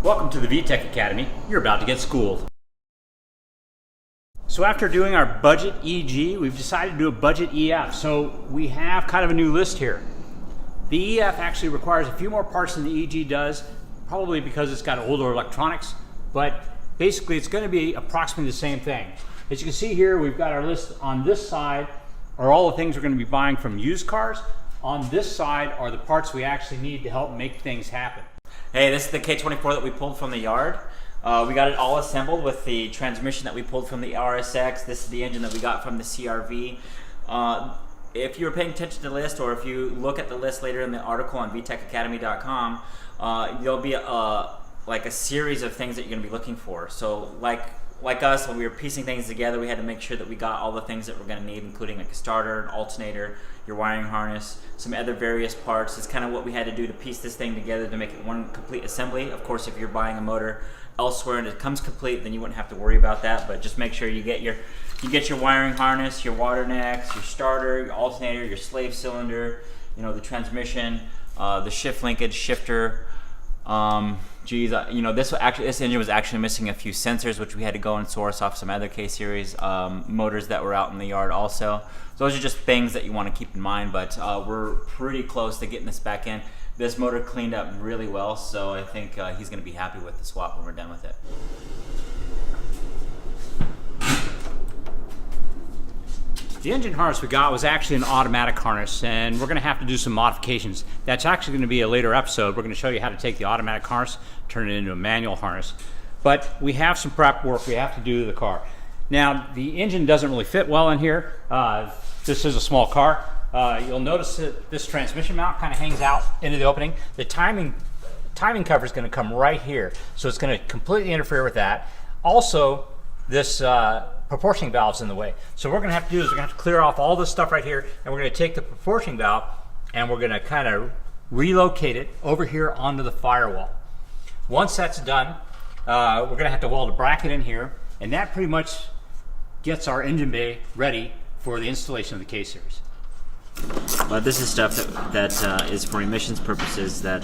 Welcome to the VTEC Academy. You're about to get schooled. So after doing our budget EG, we've decided to do a budget EF. So we have kind of a new list here. The EF actually requires a few more parts than the EG does, probably because it's got older electronics, but basically it's going to be approximately the same thing. As you can see here, we've got our list on this side are all the things we're going to be buying from used cars. On this side are the parts we actually need to help make things happen. Hey, this is the K24 that we pulled from the yard. We got it all assembled with the transmission that we pulled from the RSX. This is the engine that we got from the CRV. If you were paying attention to the list, or if you look at the list later in the article on VTECacademy.com, there'll be like a series of things that you're going to be looking for. So like us, when we were piecing things together, we had to make sure that we got all the things that we're going to need, including like a starter, an alternator, your wiring harness, some other various parts. It's kind of what we had to do to piece this thing together to make it one complete assembly. Of course, if you're buying a motor elsewhere and it comes complete, then you wouldn't have to worry about that. But just make sure you get your wiring harness, your water necks, your starter, your alternator, your slave cylinder, the transmission, the shift linkage, shifter. This engine was actually missing a few sensors, which we had to go and source off some other K-series motors that were out in the yard also. So those are just things that you want to keep in mind, but we're pretty close to getting this back in. This motor cleaned up really well, so I think he's going to be happy with the swap when we're done with it. The engine harness we got was actually an automatic harness, and we're going to have to do some modifications. That's actually going to be a later episode. We're going to show you how to take the automatic harness, turn it into a manual harness. But we have some prep work we have to do to the car. Now, the engine doesn't really fit well in here. This is a small car. You'll notice that this transmission mount kind of hangs out into the opening. The timing cover is going to come right here, so it's going to completely interfere with that. Also, this proportioning valve's in the way. So what we're going to have to do is we're going to have to clear off all this stuff right here, and we're going to take the proportioning valve and we're going to kind of relocate it over here onto the firewall. Once that's done, we're going to have to weld a bracket in here, and that pretty much gets our engine bay ready for the installation of the K-series. But this is stuff that is for emissions purposes that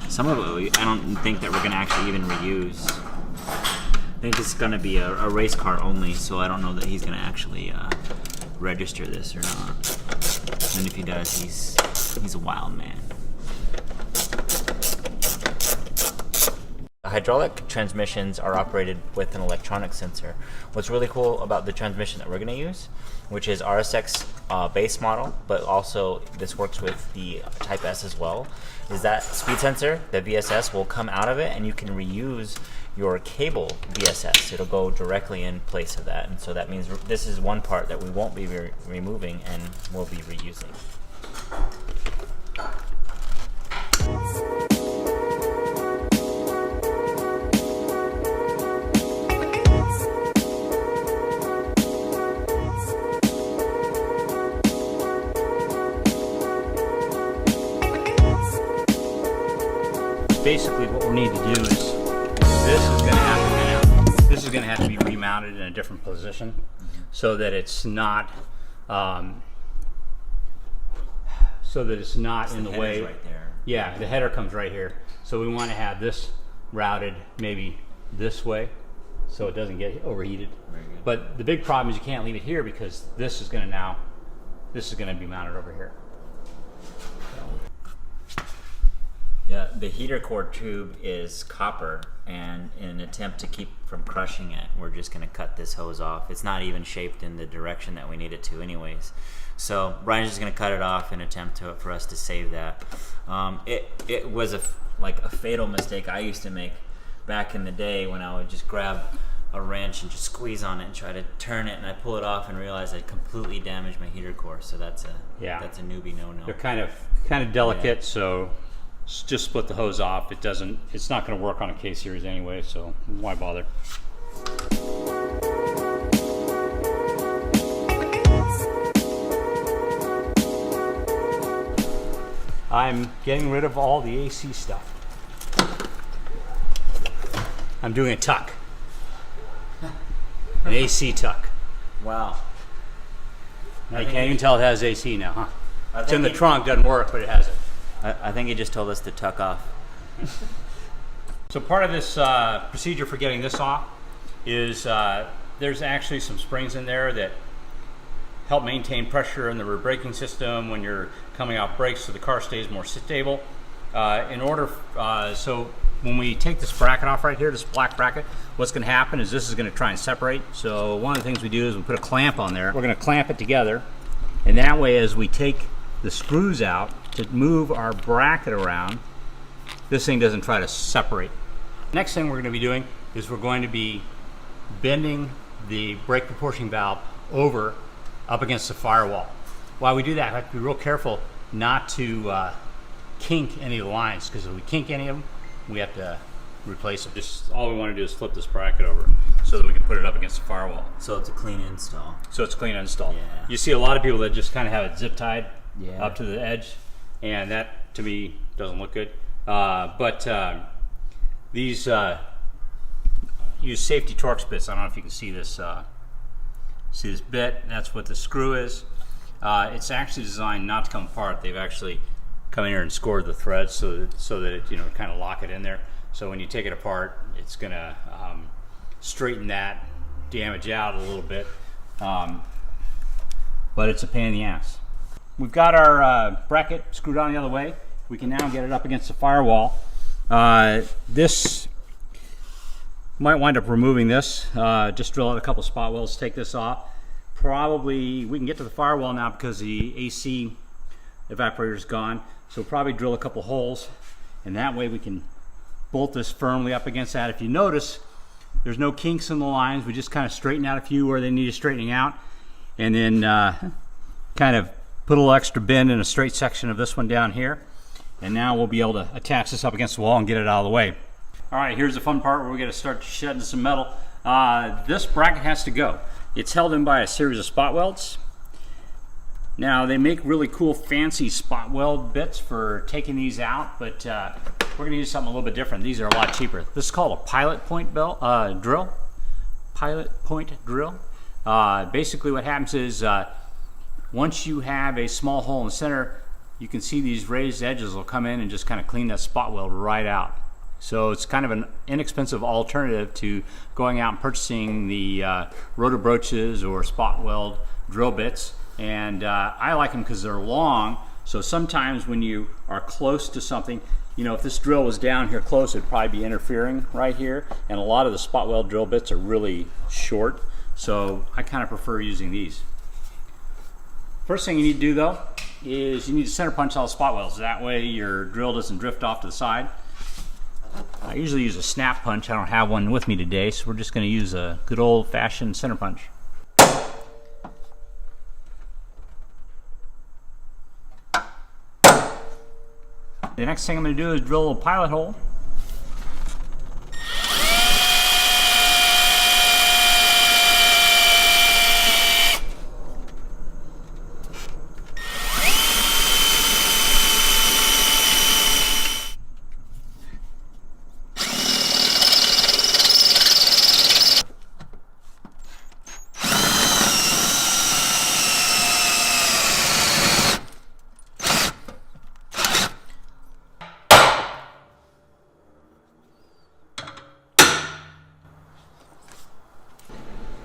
some of it I don't think that we're going to actually even reuse. I think it's going to be a race car only, so I don't know that he's going to actually register this or not. And if he does, he's a wild man. Hydraulic transmissions are operated with an electronic sensor. What's really cool about the transmission that we're going to use, which is RSX base model, but also this works with the Type S as well, is that speed sensor, the VSS, will come out of it, and you can reuse your cable VSS. It'll go directly in place of that, and so that means this is one part that we won't be removing and we'll be reusing. Basically what we need to do is this is going to have to be remounted in a different position so that it's not in the way. Right there. Yeah, the header comes right here. So we want to have this routed maybe this way so it doesn't get overheated. Very good. But the big problem is you can't leave it here because this is going to be mounted over here. Yeah, the heater core tube is copper, and in an attempt to keep from crushing it, we're just going to cut this hose off. It's not even shaped in the direction that we need it to anyways. So Brian's just going to cut it off in an attempt for us to save that. It was a fatal mistake I used to make back in the day when I would just grab a wrench and just squeeze on it and try to turn it, and I pull it off and realize I completely damaged my heater core. So that's a newbie no-no. They're kind of delicate, Yeah. So just split the hose off. It's not going to work on a K-series anyway, so why bother? I'm getting rid of all the AC stuff. I'm doing a tuck. An AC tuck. Wow. Now you can't even tell it has AC now, huh? It's in the he- trunk, doesn't work, but it has it. I think he just told us to tuck off. So part of this procedure for getting this off is there's actually some springs in there that help maintain pressure in the rear braking system when you're coming off brakes so the car stays more stable. So when we take this bracket off right here, this black bracket, what's going to happen is this is going to try and separate. So one of the things we do is we put a clamp on there. We're going to clamp it together, and that way as we take the screws out to move our bracket around, this thing doesn't try to separate. Next thing we're going to be doing is we're going to be bending the brake proportion valve over up against the firewall. While we do that, we have to be real careful not to kink any of the lines, because if we kink any of them, we have to replace them. Just all we want to do is flip this bracket over so that we can put it up against the firewall. So it's a clean install. So it's a clean install. Yeah. You see a lot of people that just kind of have it zip tied Yeah. up to the edge, and that to me doesn't look good. These use safety Torx bits. I don't know if you can see this. See this bit? That's what the screw is. It's actually designed not to come apart. They've actually come in here and scored the threads so that it, kind of lock it in there. So when you take it apart, it's going to straighten that damage out a little bit. But it's a pain in the ass. We've got our bracket screwed on the other way. We can now get it up against the firewall. This might wind up removing this. Just drill out a couple spot welds, take this off. Probably we can get to the firewall now because the AC evaporator is gone. So probably drill a couple holes, and that way we can bolt this firmly up against that. If you notice, there's no kinks in the lines. We just kind of straighten out a few where they need straightening out, and then kind of put a little extra bend in a straight section of this one down here. And now we'll be able to attach this up against the wall and get it out of the way. All right, here's the fun part where we're going to start shedding some metal. This bracket has to go. It's held in by a series of spot welds. Now they make really cool fancy spot weld bits for taking these out, but we're going to use something a little bit different. These are a lot cheaper. This is called a pilot point drill. Pilot point drill. Basically what happens is once you have a small hole in the center, you can see these raised edges will come in and just kind of clean that spot weld right out. So it's kind of an inexpensive alternative to going out and purchasing the rotor broaches or spot weld drill bits. And I like them because they're long, so sometimes when you are close to something, if this drill was down here close, it'd probably be interfering right here, and a lot of the spot weld drill bits are really short, so I kind of prefer using these. First thing you need to do though is you need to center punch all the spot welds. That way your drill doesn't drift off to the side. I usually use a snap punch. I don't have one with me today, so we're just going to use a good old-fashioned center punch. The next thing I'm going to do is drill a little pilot hole.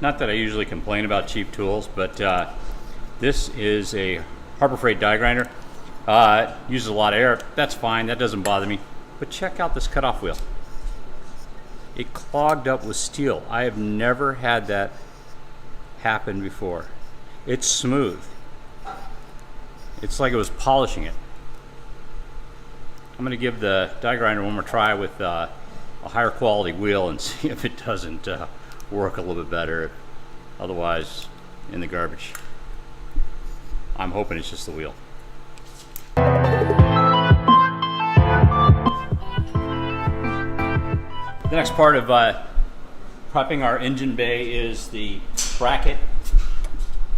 Not that I usually complain about cheap tools, but this is a Harbor Freight die grinder. Uses a lot of air. That's fine. That doesn't bother me. But check out this cutoff wheel. It clogged up with steel. I have never had that happen before. It's smooth. It's like it was polishing it. I'm going to give the die grinder one more try with a higher quality wheel and see if it doesn't work a little bit better. Otherwise, in the garbage. I'm hoping it's just the wheel. The next part of prepping our engine bay is the bracket.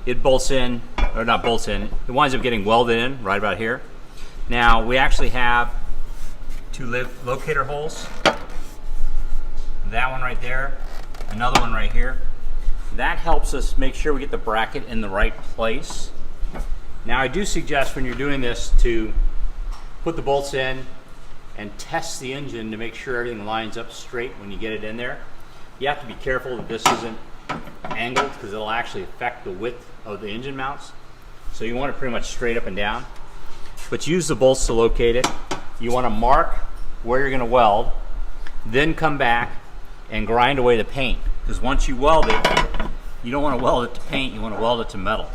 It bolts in, or not bolts in, it winds up getting welded in right about here. Now we actually have two locator holes. That one right there, another one right here. That helps us make sure we get the bracket in the right place. Now I do suggest when you're doing this to put the bolts in and test the engine to make sure everything lines up straight when you get it in there. You have to be careful that this isn't angled because it'll actually affect the width of the engine mounts. So you want it pretty much straight up and down. But use the bolts to locate it. You want to mark where you're going to weld, then come back and grind away the paint. Because once you weld it, you don't want to weld it to paint, you want to weld it to metal.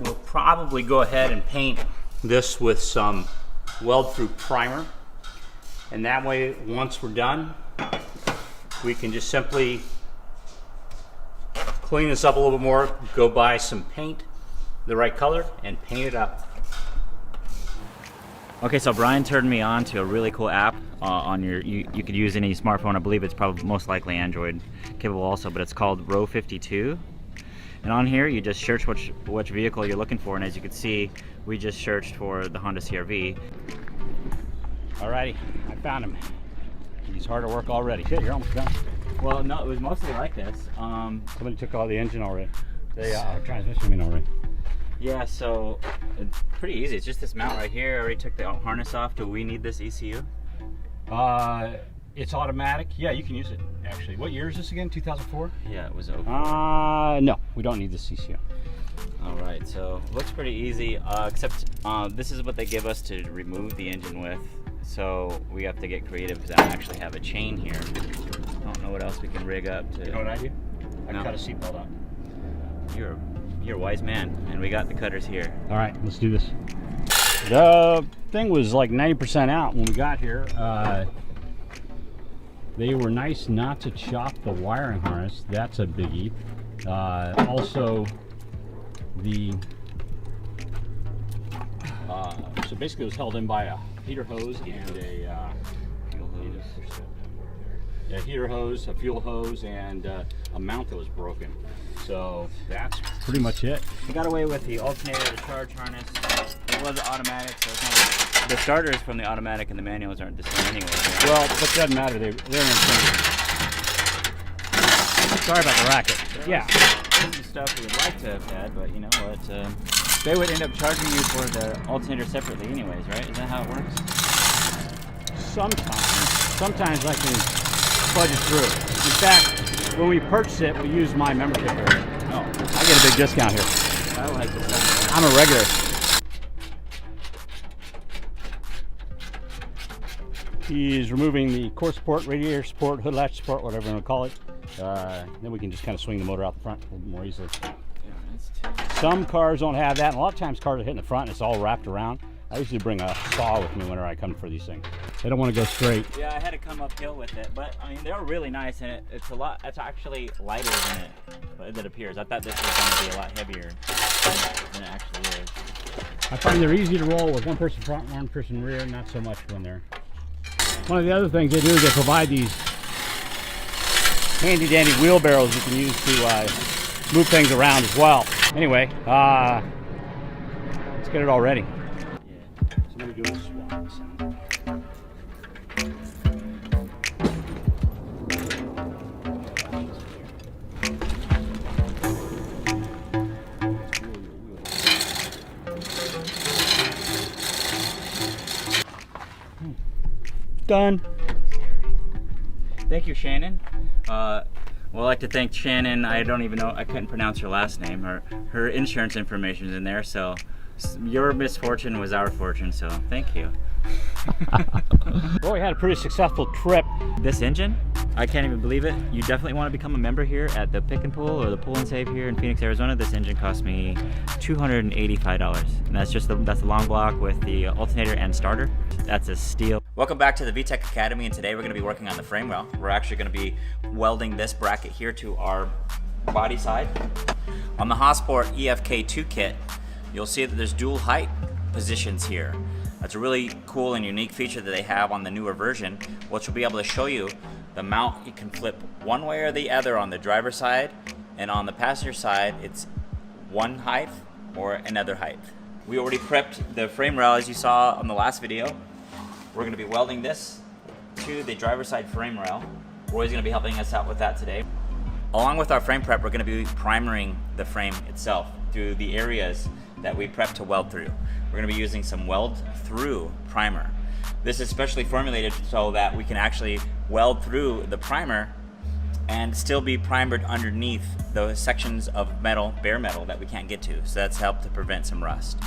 We'll probably go ahead and paint this with some weld-through primer. And that way, once we're done, we can just simply clean this up a little bit more, go buy some paint, the right color, and paint it up. Okay, so Brian turned me on to a really cool app on your, you could use any smartphone. I believe it's probably most likely Android capable also, but it's called Row 52. And on here, you just search which vehicle you're looking for, and as you can see, we just searched for the Honda CR-V. Alrighty, I found him. He's hard at work already. Shit, you're almost done. Well, no, it was mostly like this. Somebody took all the engine already. The transmission already. Yeah, so it's pretty easy. It's just this mount right here. I already took the harness off. Do we need this ECU? It's automatic. Yeah, you can use it, actually. What year is this again? 2004? Yeah, it was open. No, we don't need this ECU. All right, so looks pretty easy, except this is what they give us to remove the engine with. So we have to get creative because I actually have a chain here. I don't know what else we can rig up to. You know what I do? I No. cut a seatbelt out. You're a wise man, and we got the cutters here. All right, let's do this. The thing was like 90% out when we got here. They were nice not to chop the wiring harness. That's a biggie. Also, so basically it was held in by a heater hose and a fuel hose. A heater hose, a fuel hose, and a mount that was broken. So that's pretty much it. We got away with the alternator, the charge harness. It was automatic, so it's not, the starters from the automatic and the manuals aren't the same anyway. Right? Well, but it doesn't matter. They're interchangeable. Sorry about the racket. Yeah. Some stuff we would like to have had, but you know what? They would end up charging you for the alternator separately anyways, right? Is that how it works? Sometimes I can fudge it through. In fact, when we purchased it, we used my membership area. Oh, I get a big discount here. I like this. I'm a regular. He's removing the core support, radiator support, hood latch support, whatever you want to call it. Then we can just kind of swing the motor out the front a little more easily. Some cars don't have that, and a lot of times cars are hitting the front and it's all wrapped around. I usually bring a saw with me whenever I come for these things. They don't want to go straight. Yeah, I had to come uphill with it, but I mean they're really nice, and it's actually lighter than it appears. I thought this was going to be a lot heavier than it actually is. I find they're easy to roll with one person front, one person rear, not so much when they're. One of the other things they do is they provide these handy dandy wheelbarrows you can use to move things around as well. Anyway, let's get it all ready. Yeah. Somebody do a swap this out. Done. Thank you, Shannon. Well, I'd like to thank Shannon. I don't even know, I couldn't pronounce her last name. Her insurance information is in there, so your misfortune was our fortune, so thank you. Well, we had a pretty successful trip. This engine, I can't even believe it. You definitely want to become a member here at the Pick and Pull or the Pull and Save here in Phoenix, Arizona. This engine cost me $285, and that's the long block with the alternator and starter. That's a steal. Welcome back to the VTEC Academy, and today we're going to be working on the frame rail. We're actually going to be welding this bracket here to our body side. On the Hossport EFK2 kit, you'll see that there's dual height positions here. That's a really cool and unique feature that they have on the newer version, which will be able to show you the mount. You can flip one way or the other on the driver's side, and on the passenger side, it's one height or another height. We already prepped the frame rail as you saw on the last video. We're going to be welding this to the driver's side frame rail. Roy's going to be helping us out with that today. Along with our frame prep, we're going to be primering the frame itself through the areas that we prep to weld through. We're going to be using some weld through primer. This is specially formulated so that we can actually weld through the primer and still be primered underneath those sections of metal, bare metal, that we can't get to. So that's helped to prevent some rust.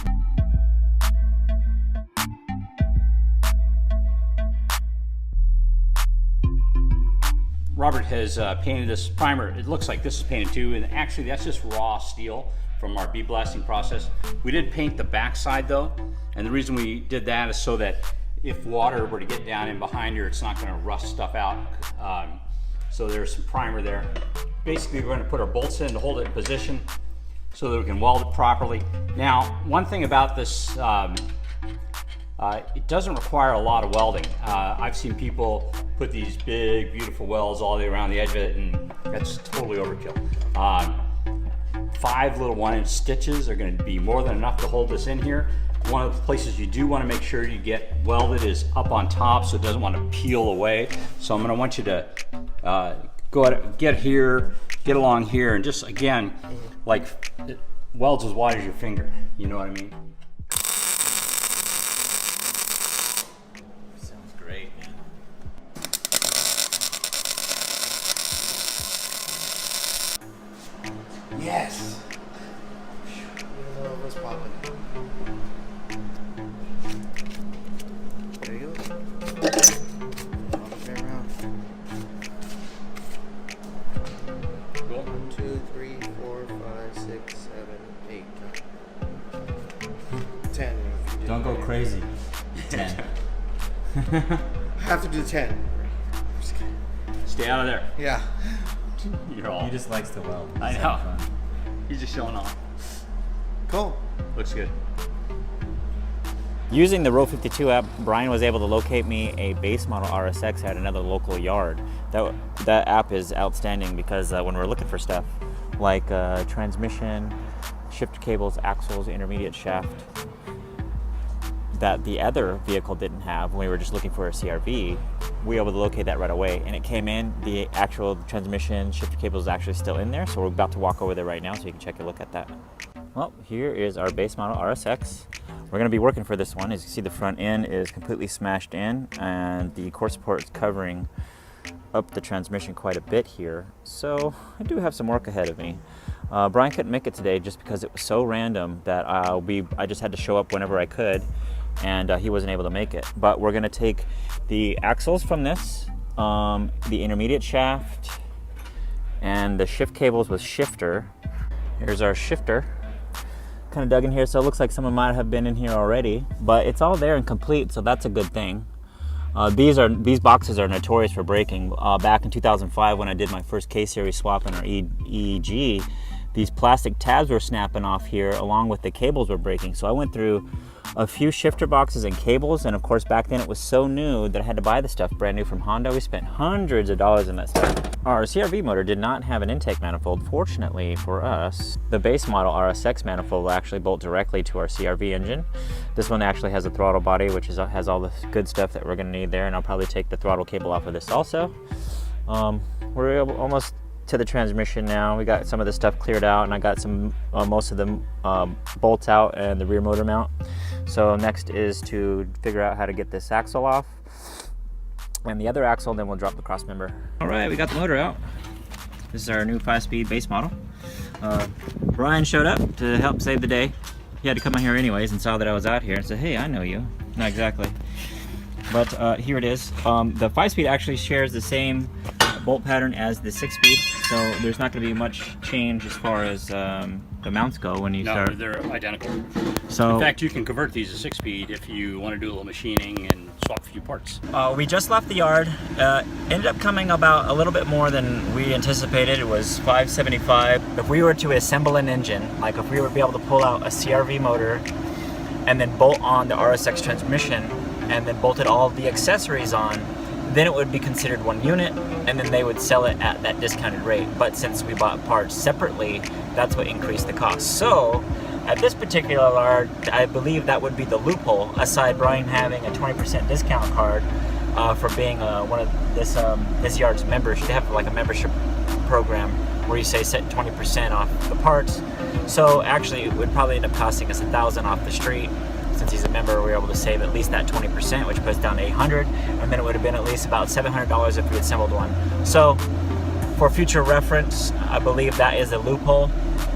Robert has painted this primer. It looks like this is painted too, and actually that's just raw steel from our bead blasting process. We did paint the backside though, and the reason we did that is so that if water were to get down in behind here, it's not going to rust stuff out. So there's some primer there. Basically, we're going to put our bolts in to hold it in position so that we can weld it properly. Now, one thing about this, it doesn't require a lot of welding. I've seen people put these big, beautiful welds all the way around the edge of it, and that's totally overkill. 5 little 1-inch stitches are going to be more than enough to hold this in here. One of the places you do want to make sure you get welded is up on top, so it doesn't want to peel away. So I'm going to want you to go ahead, get here, get along here, and just again, like it welds as wide as your finger. You know what I mean? Sounds great, man. Yes! Even though it was popping. There you go. All the way around. Cool. 1, 2, 3, 4, 5, 6, 7, 8, 10. If you did Don't go it. crazy. 10. I have to do 10. Just kidding. Stay out of there. Yeah. You're all. He just likes to weld. I It's know. fun. He's just showing off. Cool. Looks good. Using the Row 52 app, Brian was able to locate me a base model RSX at another local yard. That app is outstanding because when we're looking for stuff like transmission, shifter cables, axles, intermediate shaft, that the other vehicle didn't have when we were just looking for a CRV, we were able to locate that right away. And it came in, the actual transmission, shifter cable is actually still in there, so we're about to walk over there right now so you can check a look at that. Well, here is our base model RSX. We're going to be working for this one. As you can see, the front end is completely smashed in and the core support is covering up the transmission quite a bit here. So I do have some work ahead of me. Brian couldn't make it today just because it was so random that I just had to show up whenever I could, and he wasn't able to make it. But we're going to take the axles from this, the intermediate shaft, and the shift cables with shifter. Here's our shifter. Kind of dug in here, so it looks like someone might have been in here already, but it's all there and complete, so that's a good thing. These boxes are notorious for breaking. Back in 2005 when I did my first K-series swap in our EEG, these plastic tabs were snapping off here along with the cables were breaking. So I went through a few shifter boxes and cables, and of course back then it was so new that I had to buy the stuff brand new from Honda. We spent hundreds of dollars in that stuff. Our CRV motor did not have an intake manifold. Fortunately for us, the base model RSX manifold will actually bolt directly to our CRV engine. This one actually has a throttle body, which has all the good stuff that we're going to need there, and I'll probably take the throttle cable off of this also. We're almost to the transmission now. We got some of the stuff cleared out, and I got some most of the bolts out and the rear motor mount. So next is to figure out how to get this axle off and the other axle, then we'll drop the cross member. All right, we got the motor out. This is our new 5-speed base model. Brian showed up to help save the day. He had to come out here anyways and saw that I was out here and said, hey, I know you. Not exactly. But here it is. The 5-speed actually shares the same bolt pattern as the 6-speed, so there's not going to be much change as far as the mounts go when you start. No, they're identical. So in fact, you can convert these to 6-speed if you want to do a little machining and swap a few parts. we just left the yard. Ended up coming about a little bit more than we anticipated. It was $575. If we were to assemble an engine, like if we were to be able to pull out a CRV motor and then bolt on the RSX transmission and then bolted all of the accessories on, then it would be considered one unit, and then they would sell it at that discounted rate. But since we bought parts separately, that's what increased the cost. So At this particular yard, I believe that would be the loophole, aside Brian having a 20% discount card for being one of this yard's members. They have like a membership program where you say set 20% off the parts. So actually it would probably end up costing us $1,000 off the street. Since he's a member, we were able to save at least that 20%, which puts down $800, and then it would have been at least about $700 if we had assembled one. So for future reference, I believe that is a loophole.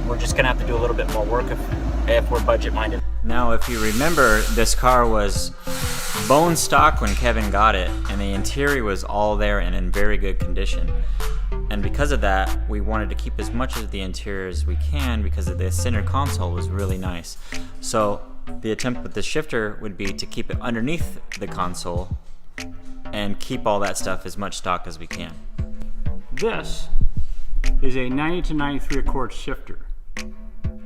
We're just gonna have to do a little bit more work if we're budget minded. Now, if you remember, this car was bone stock when Kevin got it, and the interior was all there and in very good condition. And because of that, we wanted to keep as much of the interior as we can because of the center console was really nice. So the attempt with the shifter would be to keep it underneath the console and keep all that stuff as much stock as we can. This is a 90 to 93 accord shifter.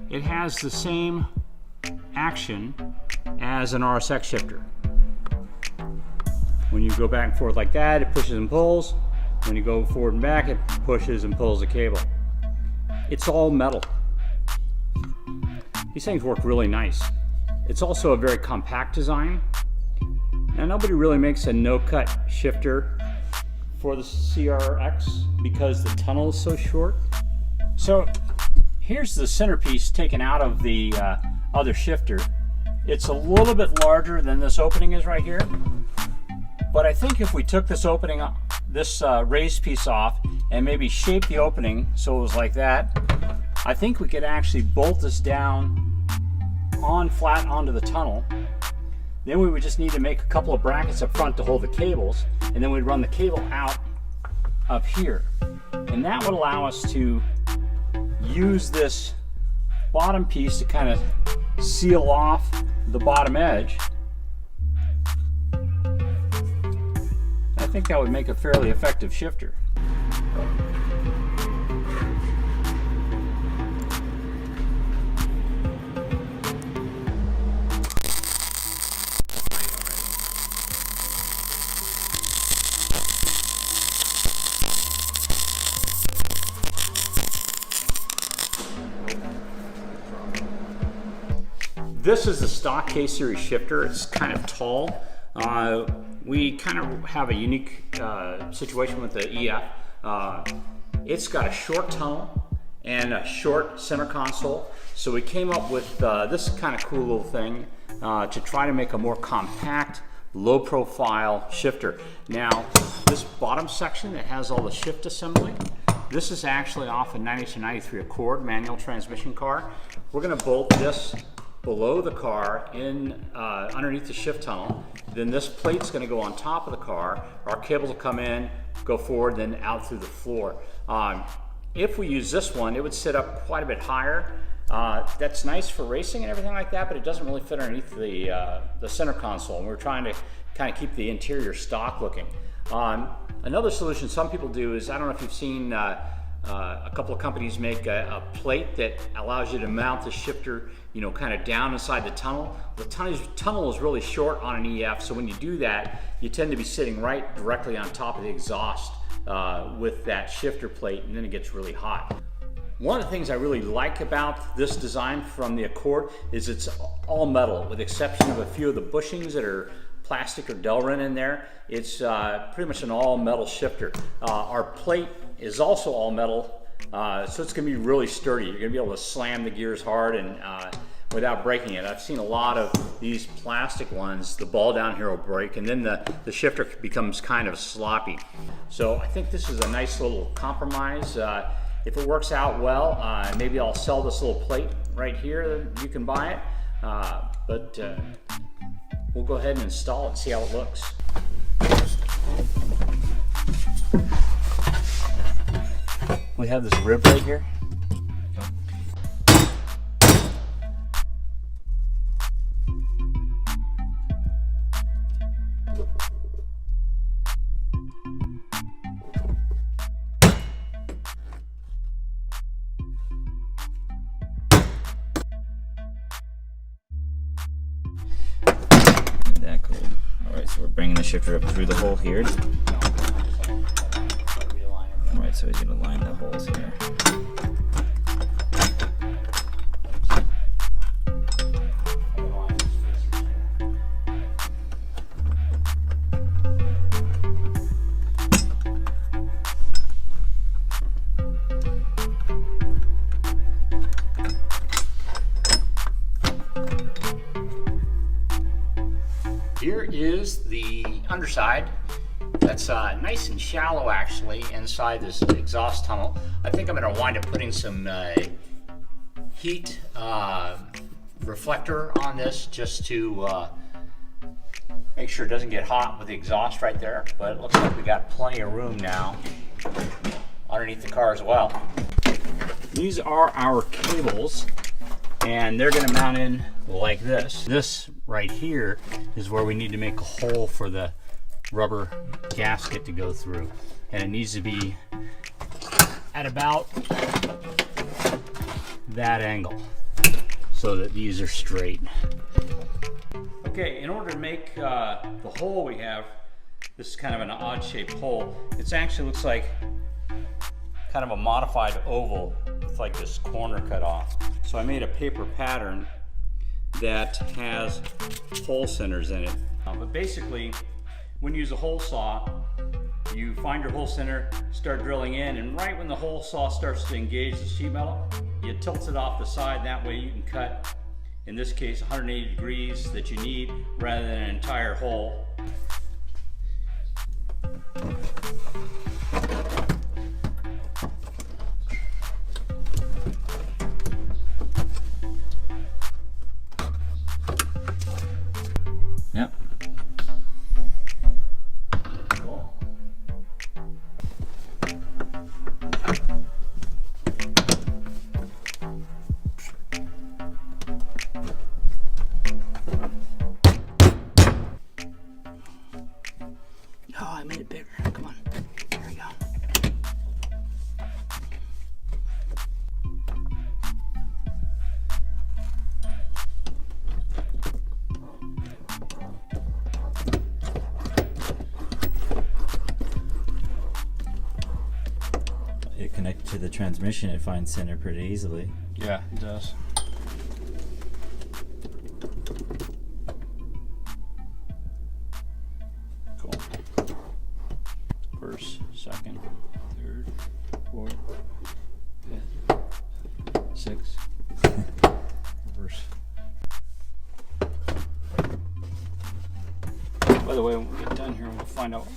It has the same action as an RSX shifter. When you go back and forth like that, it pushes and pulls. When you go forward and back, it pushes and pulls the cable. It's all metal. These things work really nice. It's also a very compact design. Now, nobody really makes a no-cut shifter for the CRX because the tunnel is so short. So here's the centerpiece taken out of the other shifter. It's a little bit larger than this opening is right here. But I think if we took this opening, this raised piece off, and maybe shape the opening so it was like that, I think we could actually bolt this down flat onto the tunnel. Then we would just need to make a couple of brackets up front to hold the cables, and then we'd run the cable out up here. And that would allow us to use this bottom piece to kind of seal off the bottom edge. I think that would make a fairly effective shifter. This is the stock K-Series shifter. It's kind of tall. We kind of have a unique situation with the EF. It's got a short tunnel and a short center console. So we came up with this kind of cool little thing to try to make a more compact, low profile shifter. Now, this bottom section that has all the shift assembly, this is actually off a 90 to 93 Accord manual transmission car. We're gonna bolt this below the car in underneath the shift tunnel. Then this plate's going to go on top of the car. Our cables will come in, go forward, then out through the floor. If we use this one, it would sit up quite a bit higher. That's nice for racing and everything like that, but it doesn't really fit underneath the center console. And we're trying to kind of keep the interior stock looking. Another solution some people do is, I don't know if you've seen a couple of companies make a plate that allows you to mount the shifter, you know, kind of down inside the tunnel. The tunnel is really short on an EF, so when you do that, you tend to be sitting right directly on top of the exhaust with that shifter plate, and then it gets really hot. One of the things I really like about this design from the Accord is it's all metal, with the exception of a few of the bushings that are plastic or Delrin in there. It's pretty much an all metal shifter. Our plate is also all metal, so it's gonna be really sturdy. You're gonna be able to slam the gears hard and without breaking it. I've seen a lot of these plastic ones, the ball down here will break, and then the shifter becomes kind of sloppy. So I think this is a nice little compromise. If it works out well, maybe I'll sell this little plate right here. You can buy it, but we'll go ahead and install it and see how it looks. We have this rib right here. That cool. All right, so we're bringing the shifter up through the hole here. Alright, so he's going to line the holes here. underside. That's nice and shallow actually inside this exhaust tunnel. I think I'm going to wind up putting some heat reflector on this just to make sure it doesn't get hot with the exhaust right there. But it looks like we got plenty of room now underneath the car as well. These are our cables, and they're going to mount in like this. This right here is where we need to make a hole for the rubber gasket to go through, and it needs to be at about that angle so that these are straight. Okay, in order to make the hole we have, this is kind of an odd shaped hole. It actually looks like kind of a modified oval with like this corner cut off. So I made a paper pattern that has hole centers in it. But basically, when you use a hole saw, you find your hole center, start drilling in, and right when the hole saw starts to engage the sheet metal, you tilt it off the side. That way you can cut, in this case, 180 degrees that you need rather than an entire hole. Yep. Cool. Oh, I made it bigger. Come on. There we go. It connected to the transmission, it finds center pretty easily. Yeah, it does. Cool. First, second, third, fourth, fifth, sixth. Reverse. By the way, when we get done here, we'll find out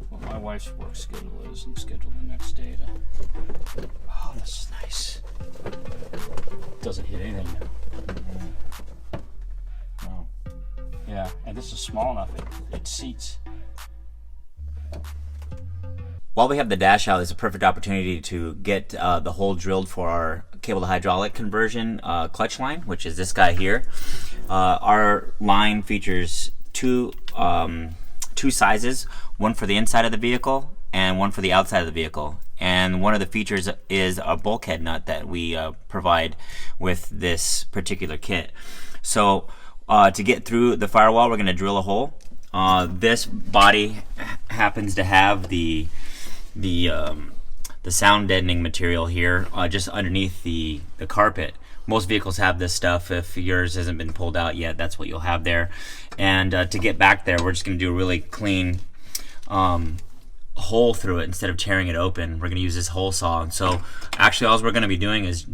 what my wife's work schedule is and schedule the next day to. Oh, this is nice. Doesn't hit anything now. Wow. Yeah, and this is small enough, it seats. While we have the dash out, it's a perfect opportunity to get the hole drilled for our cable to hydraulic conversion clutch line, which is this guy here. Our line features two sizes, one for the inside of the vehicle and one for the outside of the vehicle. And one of the features is a bulkhead nut that we provide with this particular kit. So to get through the firewall, we're going to drill a hole. This body happens to have the sound deadening material here just underneath the carpet. Most vehicles have this stuff. If yours hasn't been pulled out yet, that's what you'll have there. And to get back there, we're just going to do a really clean hole through it instead of tearing it open. We're going to use this hole saw. And so actually all we're going to be doing is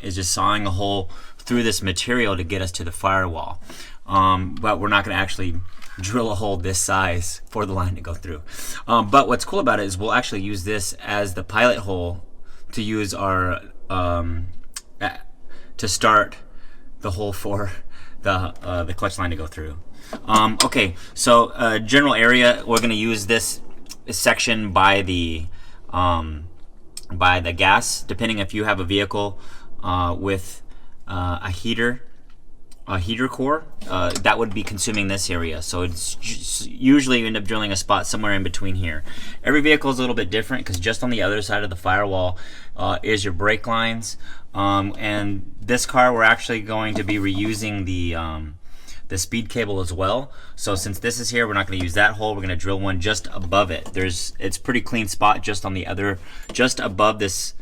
just sawing a hole through this material to get us to the firewall. But we're not going to actually drill a hole this size for the line to go through. But what's cool about it is we'll actually use this as the pilot hole to use our to start the hole for the clutch line to go through. Okay, so general area, we're going to use this section by the gas, depending if you have a vehicle with a heater core, that would be consuming this area. So it's usually you end up drilling a spot somewhere in between here. Every vehicle is a little bit different because just on the other side of the firewall is your brake lines. And this car, we're actually going to be reusing the speed cable as well. So since this is here, we're not going to use that hole. We're going to drill one just above it. It's a pretty clean spot just on the just above this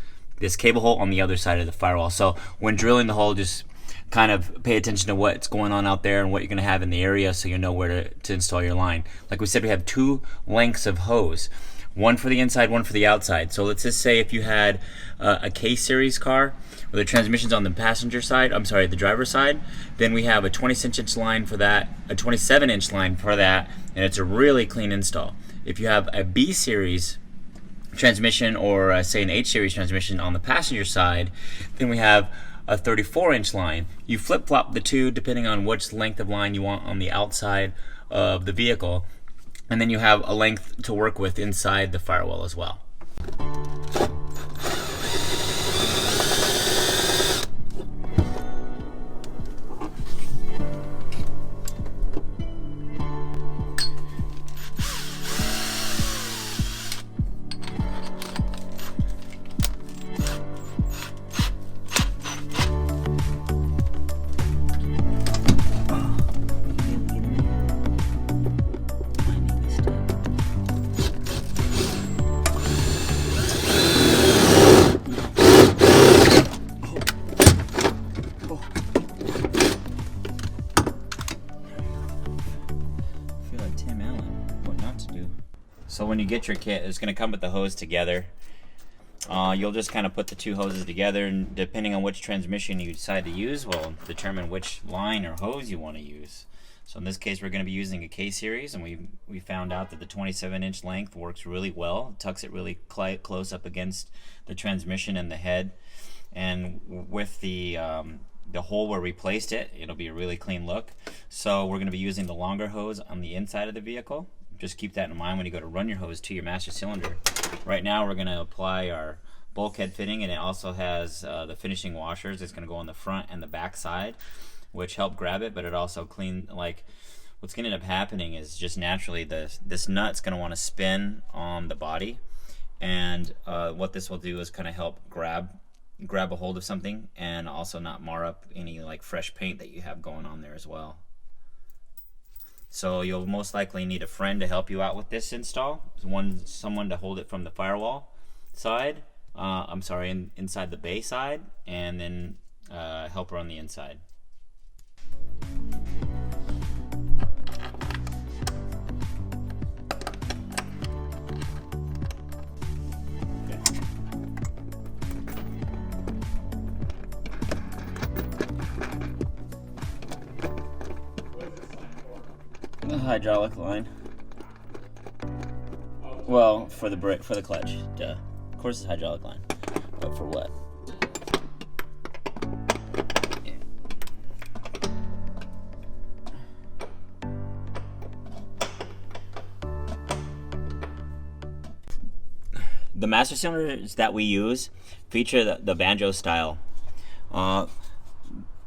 cable hole on the other side of the firewall. So when drilling the hole, just kind of pay attention to what's going on out there and what you're going to have in the area so you know where to install your line. Like we said, we have two lengths of hose. one for the inside, one for the outside. So let's just say if you had a K-series car where the transmission's on the passenger side, I'm sorry, the driver's side, then we have a 26-inch line for that, a 27-inch line for that, and it's a really clean install. If you have a B-series transmission or say an H-series transmission on the passenger side, then we have a 34-inch line. You flip-flop the two depending on which length of line you want on the outside of the vehicle, and then you have a length to work with inside the firewall as well. So when you get your kit, it's going to come with the hose together. You'll just kind of put the two hoses together, and depending on which transmission you decide to use will determine which line or hose you want to use. So in this case, we're going to be using a K-series, and we found out that the 27-inch length works really well. It tucks it really close up against the transmission and the head. And with the hole where we placed it, it'll be a really clean look. So we're going to be using the longer hose on the inside of the vehicle. Just keep that in mind when you go to run your hose to your master cylinder. Right now we're going to apply our bulkhead fitting, and it also has the finishing washers. It's going to go on the front and the back side, which help grab it, but it also clean, like what's going to end up happening is just naturally this nut's going to want to spin on the body, and what this will do is kind of help grab a hold of something and also not mar up any like fresh paint that you have going on there as well. So you'll most likely need a friend to help you out with this install. Someone to hold it from the firewall side, inside the bay side, and then a helper on the inside. The hydraulic line. Well, for the clutch. Duh. Of course, it's hydraulic line. But for what? Yeah. The master cylinders that we use feature the banjo style.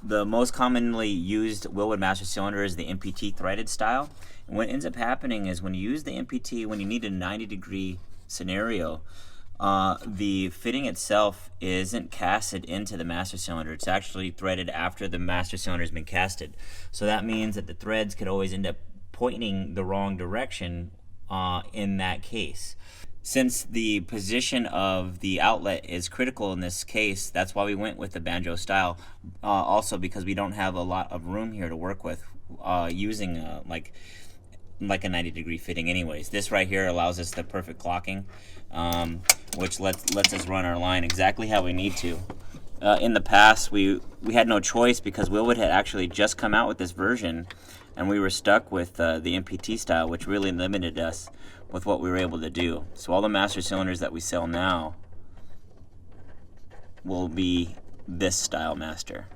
The most commonly used Wilwood master cylinder is the MPT threaded style. And what ends up happening is when you use the MPT, when you need a 90-degree scenario, the fitting itself isn't casted into the master cylinder. It's actually threaded after the master cylinder has been casted. So that means that the threads could always end up pointing the wrong direction in that case. Since the position of the outlet is critical in this case, that's why we went with the banjo style. Also because we don't have a lot of room here to work with using like a 90-degree fitting anyways. This right here allows us the perfect clocking, which lets us run our line exactly how we need to. In the past, we had no choice because Wilwood had actually just come out with this version, and we were stuck with the MPT style, which really limited us with what we were able to do. So all the master cylinders that we sell now will be this style master.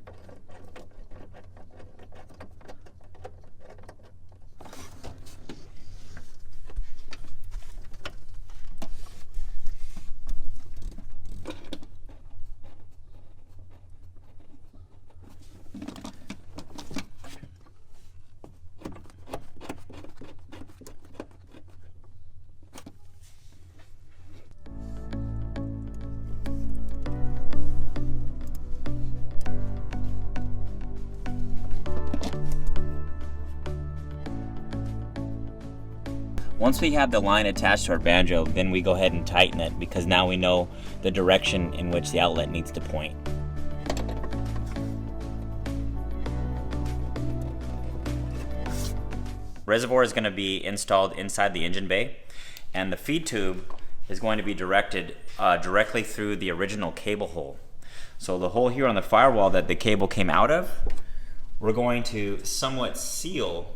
Once we have the line attached to our banjo, then we go ahead and tighten it because now we know the direction in which the outlet needs to point. Reservoir is going to be installed inside the engine bay, and the feed tube is going to be directed directly through the original cable hole. So the hole here on the firewall that the cable came out of, we're going to somewhat seal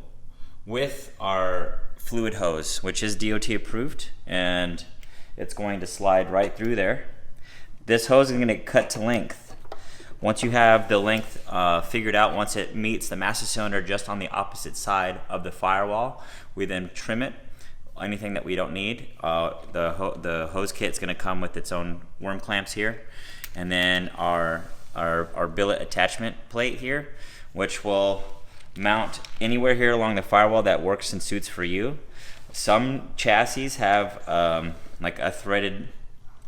with our fluid hose, which is DOT approved, and it's going to slide right through there. This hose is going to get cut to length. Once you have the length figured out, once it meets the master cylinder just on the opposite side of the firewall, we then trim it. Anything that we don't need, the hose kit is going to come with its own worm clamps here, and then our billet attachment plate here, which will mount anywhere here along the firewall that works and suits for you. Some chassis have like a threaded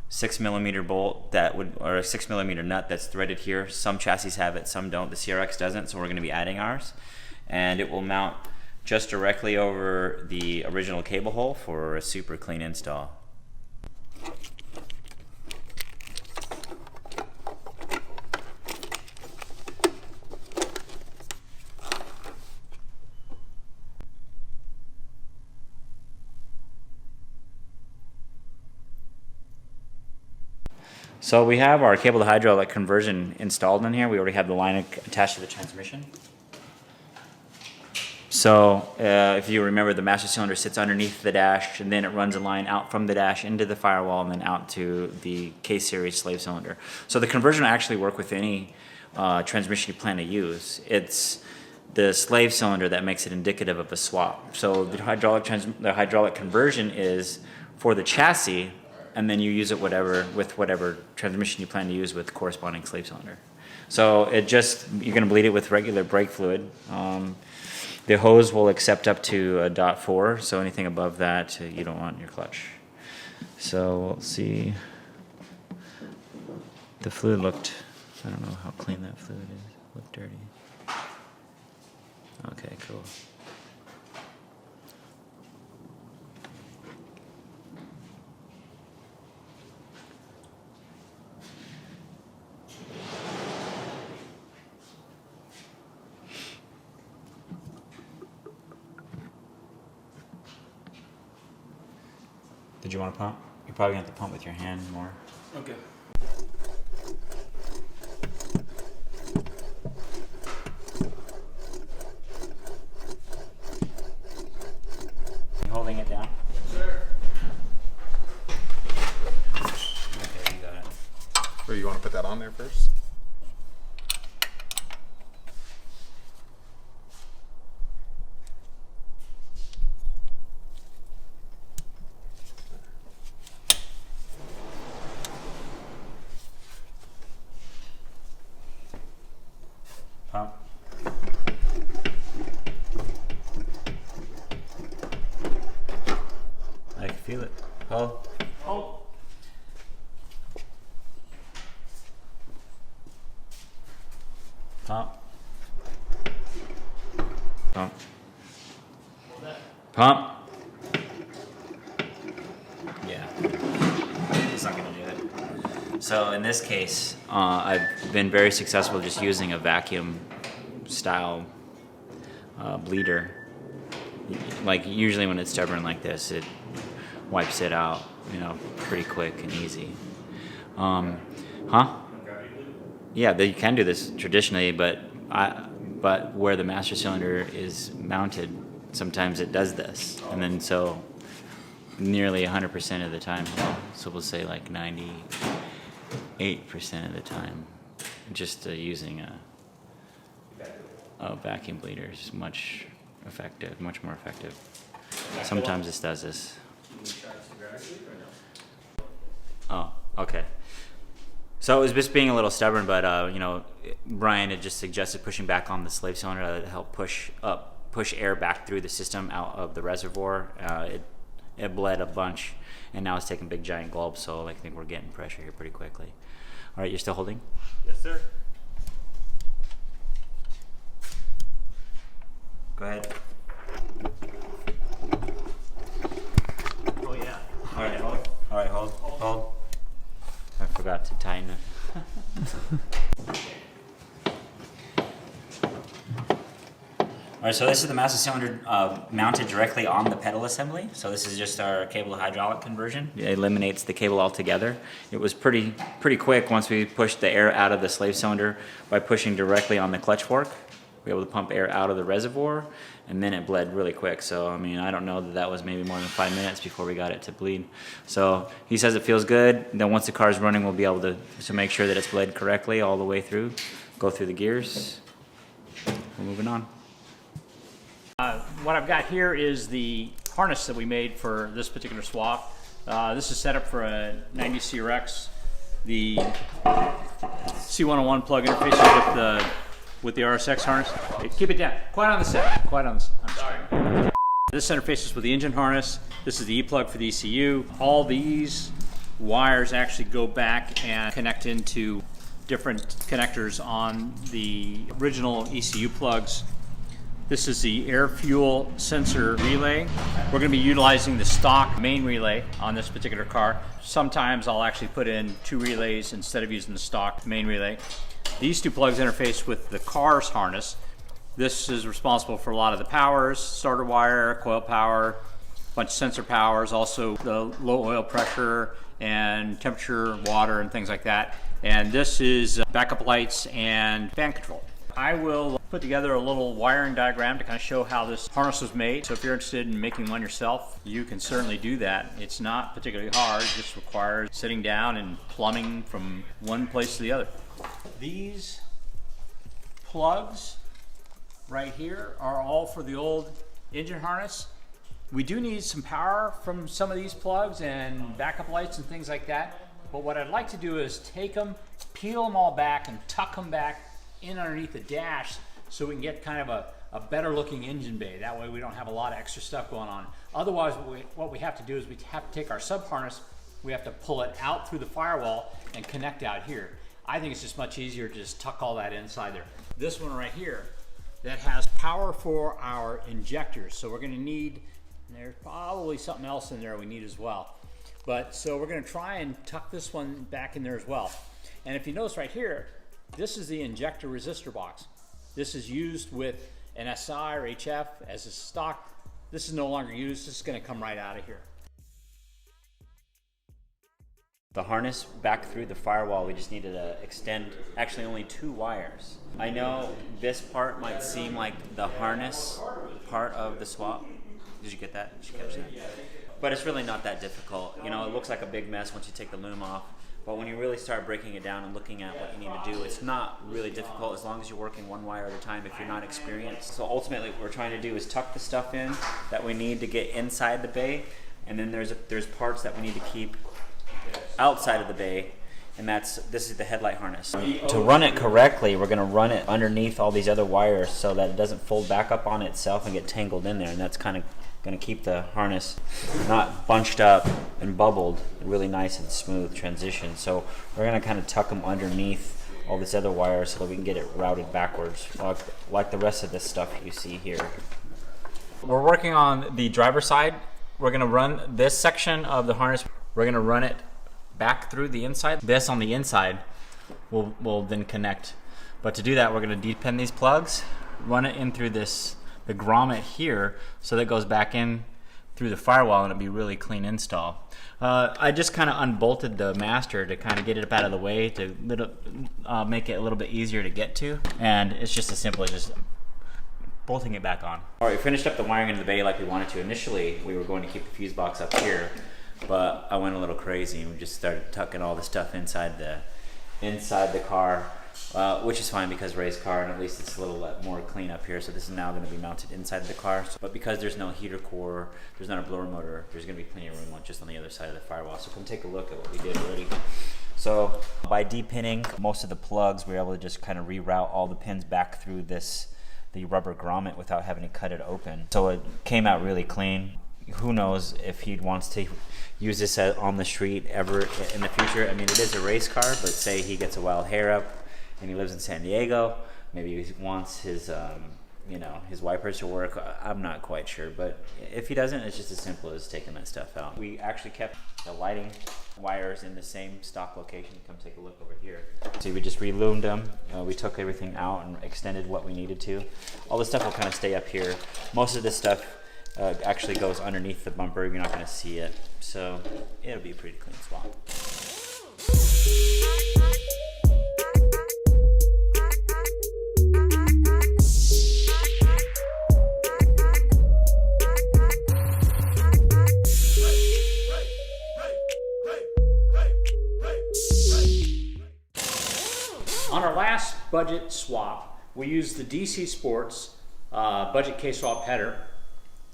6mm bolt that would, or a 6mm nut that's threaded here. Some chassis have it, some don't. The CRX doesn't, so we're going to be adding ours, and it will mount just directly over the original cable hole for a super clean install. So we have our cable to hydraulic conversion installed in here. We already have the line attached to the transmission. So if you remember, the master cylinder sits underneath the dash, and then it runs a line out from the dash into the firewall and then out to the K-series slave cylinder. So the conversion will actually work with any transmission you plan to use. It's the slave cylinder that makes it indicative of a swap. So the hydraulic conversion is for the chassis, and then you use it with whatever transmission you plan to use with corresponding slave cylinder. So you're going to bleed it with regular brake fluid. The hose will accept up to a .4, so anything above that you don't want in your clutch. So we'll see. The fluid looked, I don't know how clean that fluid is. Looked dirty. Okay, cool. Did you want to pump? You're probably going to have to pump with your hand more. Okay. You holding it down? Sure. Okay, you got it. Or you want to put that on there first? Pump. I can feel it. Hold. Oh. Pump. Pump. Pump. Yeah. It's not gonna do it. So in this case, I've been very successful just using a vacuum style bleeder. Like usually when it's stubborn like this, it wipes it out, pretty quick and easy. Yeah, you can do this traditionally, but where the master cylinder is mounted, sometimes it does this, and then so nearly 100% of the time, so we'll say like 98% of the time, just using a vacuum bleeder is much more effective. Sometimes this does this. Oh, okay. So it was just being a little stubborn, but Brian had just suggested pushing back on the slave cylinder to help push air back through the system out of the reservoir. It bled a bunch, and now it's taking big giant gulps. So I think we're getting pressure here pretty quickly. All right, you're still holding? Yes, sir. Go ahead. Oh yeah. All right, hold. All right, hold. I forgot to tighten it. All right, so this is the master cylinder mounted directly on the pedal assembly. So this is just our cable to hydraulic conversion. It eliminates the cable altogether. It was pretty quick once we pushed the air out of the slave cylinder by pushing directly on the clutch fork. We were able to pump air out of the reservoir, and then it bled really quick. So, I mean, I don't know that was maybe more than 5 minutes before we got it to bleed. So he says it feels good. Then once the car's running, we'll be able to make sure that it's bled correctly all the way through, go through the gears. We're moving on. What I've got here is the harness that we made for this particular swap. This is set up for a 90 CRX. The C101 plug interfaces with the RSX harness. Hey, keep it down. Quiet on the set. Quiet on the set. I'm sorry. This interfaces with the engine harness. This is the E-plug for the ECU. All these wires actually go back and connect into different connectors on the original ECU plugs. This is the air fuel sensor relay. We're going to be utilizing the stock main relay on this particular car. Sometimes I'll actually put in 2 relays instead of using the stock main relay. These 2 plugs interface with the car's harness. This is responsible for a lot of the powers, starter wire, coil power, a bunch of sensor powers, also the low oil pressure and temperature, water, and things like that. And this is backup lights and fan control. I will put together a little wiring diagram to kind of show how this harness was made. So if you're interested in making one yourself, you can certainly do that. It's not particularly hard, it just requires sitting down and plumbing from one place to the other. These plugs right here are all for the old engine harness. We do need some power from some of these plugs and backup lights and things like that. But what I'd like to do is take them, peel them all back and tuck them back in underneath the dash so we can get kind of a better looking engine bay. That way we don't have a lot of extra stuff going on. Otherwise what we have to do is we have to take our sub harness, we have to pull it out through the firewall and connect out here. I think it's just much easier to just tuck all that inside there. This one right here, that has power for our injectors. So we're gonna need, there's probably something else in there we need as well. But so we're gonna try and tuck this one back in there as well. And if you notice right here, this is the injector resistor box. This is used with an SI or HF as a stock. This is no longer used. This is going to come right out of here. The harness back through the firewall, we just needed to extend actually only 2 wires. I know this part might seem like the harness part of the swap. Did you get that? Did you catch that? But it's really not that difficult. You know, it looks like a big mess once you take the loom off. But when you really start breaking it down and looking at what you need to do, it's not really difficult as long as you're working 1 wire at a time if you're not experienced. So ultimately what we're trying to do is tuck the stuff in that we need to get inside the bay, and then there's parts that we need to keep outside of the bay, and this is the headlight harness. To run it correctly, we're going to run it underneath all these other wires so that it doesn't fold back up on itself and get tangled in there, and that's kind of going to keep the harness not bunched up and bubbled, really nice and smooth transition. So we're going to kind of tuck them underneath all this other wire so that we can get it routed backwards, like the rest of this stuff you see here. We're working on the driver's side. We're going to run this section of the harness. We're going to run it back through the inside. This on the inside will then connect. But to do that, we're going to depin these plugs, run it in through the grommet here, so that goes back in through the firewall, and it'll be really clean install. I just kind of unbolted the master to kind of get it up out of the way to make it a little bit easier to get to, and it's just as simple as just bolting it back on. All right, we finished up the wiring into the bay like we wanted to. Initially, we were going to keep the fuse box up here, but I went a little crazy and we just started tucking all the stuff inside the car. Which is fine because Ray's car, and at least it's a little more clean up here. So this is now going to be mounted inside the car. But because there's no heater core, there's not a blower motor, there's going to be plenty of room just on the other side of the firewall. So come take a look at what we did already. So by depinning most of the plugs, we were able to just kind of reroute all the pins back through the rubber grommet without having to cut it open. So it came out really clean. Who knows if he wants to use this on the street ever in the future. I mean, it is a race car, but say he gets a wild hair up and he lives in San Diego, maybe he wants his you know, his wipers to work. I'm not quite sure, but if he doesn't, it's just as simple as taking that stuff out. We actually kept the lighting wires in the same stock location. Come take a look over here. See, we just reloomed them. We took everything out and extended what we needed to. All this stuff will kind of stay up here. Most of this stuff actually goes underneath the bumper. You're not going to see it, so it'll be a pretty clean swap. On our last budget swap, we used the DC Sports budget K-swap header.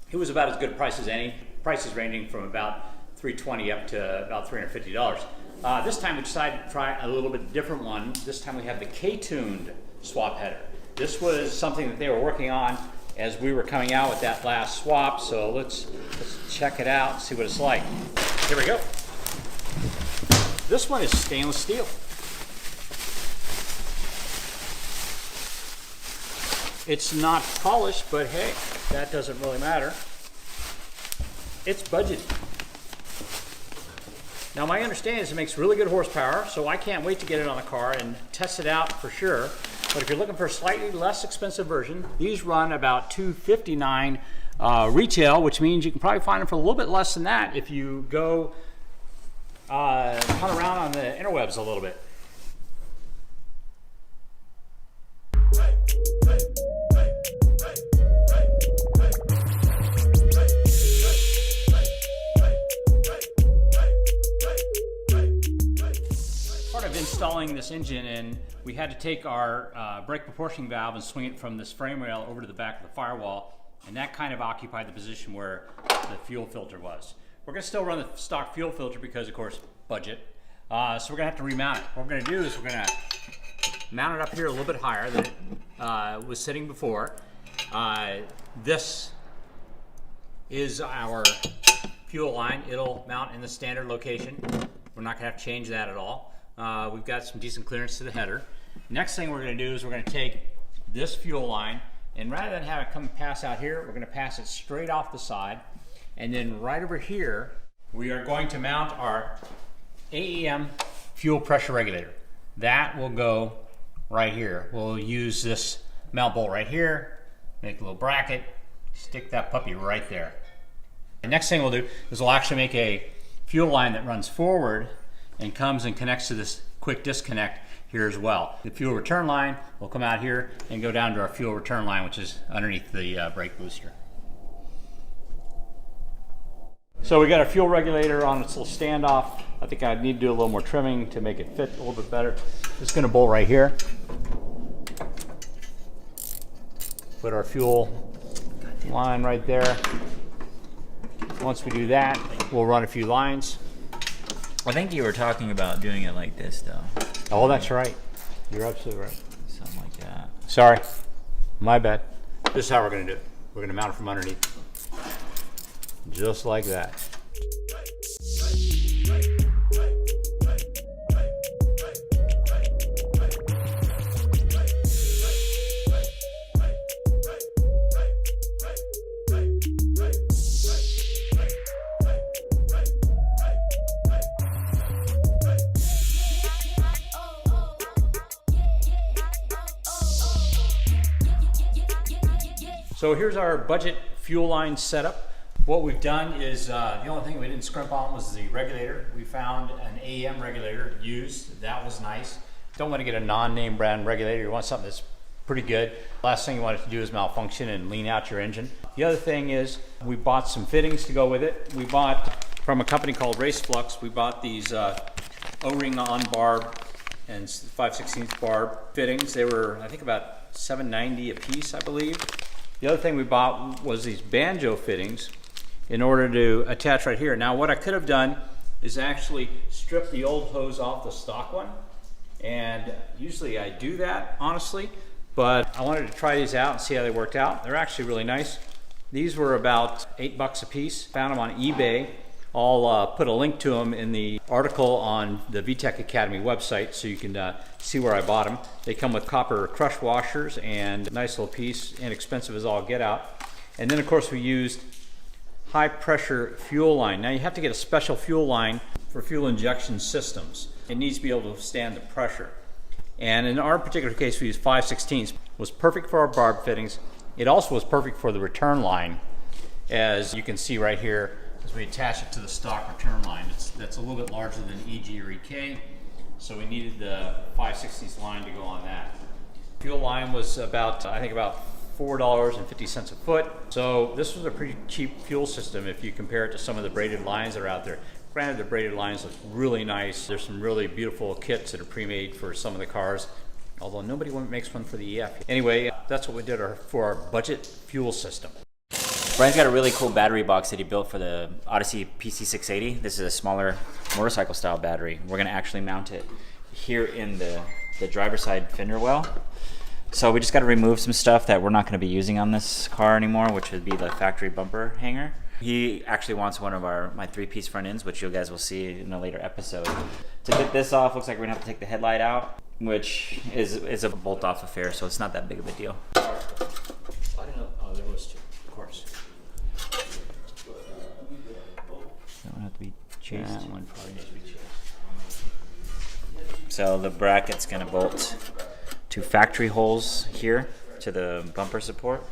It was about as good a price as any. Prices ranging from about $320 up to about $350. This time we decided to try a little bit different one. This time we have the K-tuned swap header. This was something that they were working on as we were coming out with that last swap. So let's check it out, see what it's like. Here we go. This one is stainless steel. It's not polished, but hey, that doesn't really matter. It's budgeted. Now my understanding is it makes really good horsepower, so I can't wait to get it on the car and test it out for sure. But if you're looking for a slightly less expensive version, these run about $259 retail, which means you can probably find them for a little bit less than that if you go hunt around on the interwebs a little bit. Installing this engine, and we had to take our brake proportioning valve and swing it from this frame rail over to the back of the firewall, and that kind of occupied the position where the fuel filter was. We're going to still run the stock fuel filter because, of course, budget. So we're going to have to remount it. What we're going to do is we're going to mount it up here a little bit higher than it was sitting before. This is our fuel line. It'll mount in the standard location. We're not going to have to change that at all. We've got some decent clearance to the header. Next thing we're going to do is we're going to take this fuel line, and rather than have it come pass out here, we're going to pass it straight off the side. And then right over here, we are going to mount our AEM fuel pressure regulator. That will go right here. We'll use this mount bolt right here, make a little bracket, stick that puppy right there. The next thing we'll do is we'll actually make a fuel line that runs forward and comes and connects to this quick disconnect here as well. The fuel return line will come out here and go down to our fuel return line, which is underneath the brake booster. So we got our fuel regulator on its little standoff. I think I need to do a little more trimming to make it fit a little bit better. It's going to bolt right here. Put our fuel line right there. Once we do that, we'll run a few lines. I think you were talking about doing it like this, though. Oh, that's right. You're absolutely right. Something like that. Sorry, my bad. This is how we're going to do it. We're going to mount it from underneath. Just like that. So here's our budget fuel line setup. What we've done is, the only thing we didn't scrimp on was the regulator. We found an AEM regulator used. That was nice. Don't want to get a non-name brand regulator. You want something that's pretty good. Last thing you want it to do is malfunction and lean out your engine. The other thing is we bought some fittings to go with it. We bought from a company called Race Flux. We bought these O-ring on barb and 5/16 barb fittings. They were, I think, about $7.90 a piece, I believe. The other thing we bought was these banjo fittings in order to attach right here. Now what I could have done is actually strip the old hose off the stock one, and usually I do that, honestly, but I wanted to try these out and see how they worked out. They're actually really nice. These were about $8 a piece. Found them on eBay. I'll put a link to them in the article on the VTEC Academy website so you can see where I bought them. They come with copper crush washers and a nice little piece, inexpensive as all get out. And then of course we used high pressure fuel line. Now you have to get a special fuel line for fuel injection systems. It needs to be able to withstand the pressure. And in our particular case we used 5/16. Was perfect for our barb fittings. It also was perfect for the return line, as you can see right here as we attach it to the stock return line. That's a little bit larger than EG or EK, so we needed the 5/16 line to go on that. Fuel line was about, I think about $4.50 a foot. So this was a pretty cheap fuel system if you compare it to some of the braided lines that are out there. Granted, the braided lines look really nice. There's some really beautiful kits that are pre-made for some of the cars, although nobody makes one for the EF. Anyway, that's what we did for our budget fuel system. Brian's got a really cool battery box that he built for the Odyssey PC680. This is a smaller motorcycle style battery. We're gonna actually mount it here in the driver's side fender well. So we just gotta remove some stuff that we're not gonna be using on this car anymore, which would be the factory bumper hanger. He actually wants one of my 3-piece front ends, which you guys will see in a later episode. To get this off, looks like we're gonna have to take the headlight out, which is a bolt off affair, so it's not that big of a deal. I didn't know, oh, there was two, of course. That one have to be chased. That one probably needs to be chased. So the bracket's gonna bolt to factory holes here to the bumper support.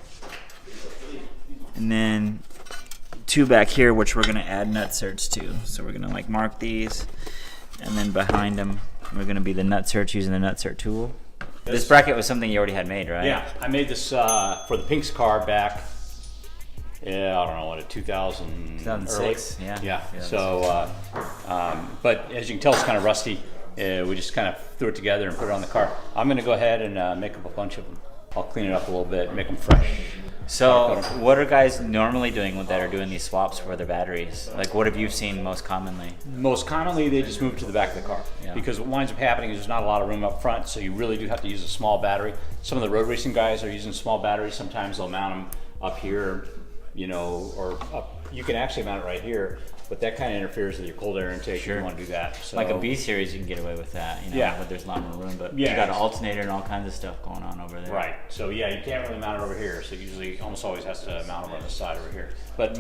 And then 2 back here, which we're gonna add nut certs to. So we're gonna like mark these, and then behind them, we're gonna be the nut certs using the nut cert tool. This bracket was something you already had made, right? Yeah, I made this for the Pink's car back, yeah, I don't know, what, 2006, early? yeah. Yeah, so, but as you can tell, it's kind of rusty. We just kind of threw it together and put it on the car. I'm gonna go ahead and make up a bunch of them. I'll clean it up a little bit, make them fresh. So what are guys normally doing that are doing these swaps for their batteries? Like what have you seen most commonly? Most commonly, they just move it to the back of the car. Yeah. Because what winds up happening is there's not a lot of room up front, so you really do have to use a small battery. Some of the road racing guys are using small batteries. Sometimes they'll mount them up here, you know, or up. You can actually mount it right here, but that kind of interferes with your cold air intake. Sure. You don't want to do that. So, Like a B series, you can get away with that, you know, Yeah. but there's a lot more room. But Yeah. you got an alternator and all kinds of stuff going on over there. Right. So yeah, you can't really mount it over here. So usually, almost always has to mount it on the side over here. But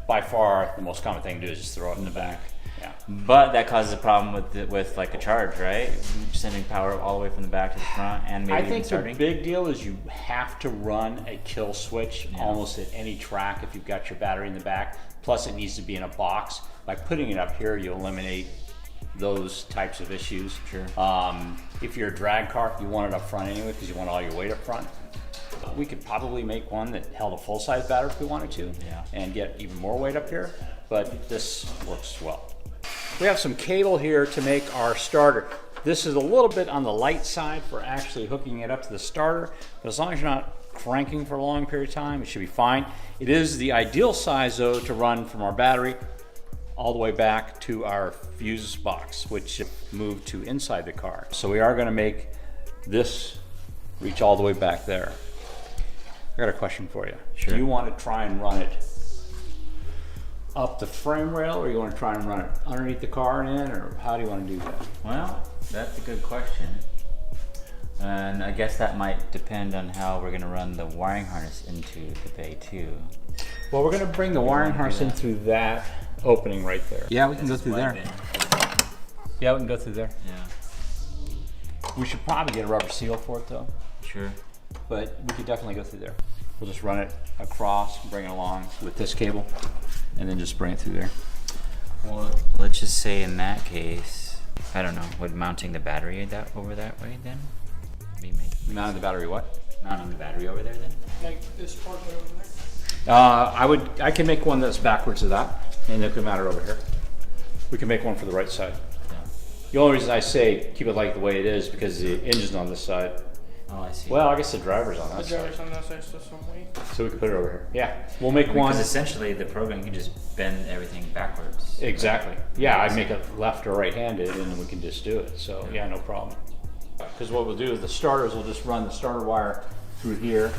by far, the most common thing to do is just throw it in the back. Yeah. But that causes a problem with like a charge, right? Sending power all the way from the back to the front, and maybe I even think the starting. big deal is you have to run a kill switch almost at any track if you've got your battery in the back. Plus, it needs to be in a box. By putting it up here, you eliminate those types of issues. Sure. If you're a drag car, you want it up front anyway because you want all your weight up front. We could probably make one that held a full-size battery if we wanted to, and get even more weight up here. But this works well. We have some cable here to make our starter. This is a little bit on the light side for actually hooking it up to the starter, but as long as you're not cranking for a long period of time, it should be fine. It is the ideal size though to run from our battery all the way back to our fuse box, which moved to inside the car. So we are going to make this reach all the way back there. I got a question for you. Sure. Do you want to try and run it up the frame rail, or you want to try and run it underneath the car and in, or how do you want to do that? Well, that's a good question. And I guess that might depend on how we're going to run the wiring harness into the bay too. Well, we're going to bring the wiring harness in through that opening right there. Yeah, we can go through there. Yeah, we can go through there. Yeah, We should probably get a rubber seal for it though, sure. but we could definitely go through there. We'll just run it across, bring it along with this cable, and then just bring it through there. Well, let's just say in that case, I don't know, would mounting the battery over that way then? Mounting the battery what? Mounting the battery over there then? Like this part right over there. I can make one that's backwards of that, and it can mount it over here. We can make one for the right side. Yeah. The only reason I say keep it like the way it is because the engine's on this side. Oh, I see. Well, I guess the driver's on The that side, driver's on that side, so some weight. so we can put it over here. Yeah, we'll make one. Because essentially the program can just bend everything backwards. Exactly. Yeah, I'd make it left or right-handed, and then we can just do it. So yeah, no problem. Because what we'll do is the starters, we'll just run the starter wire through here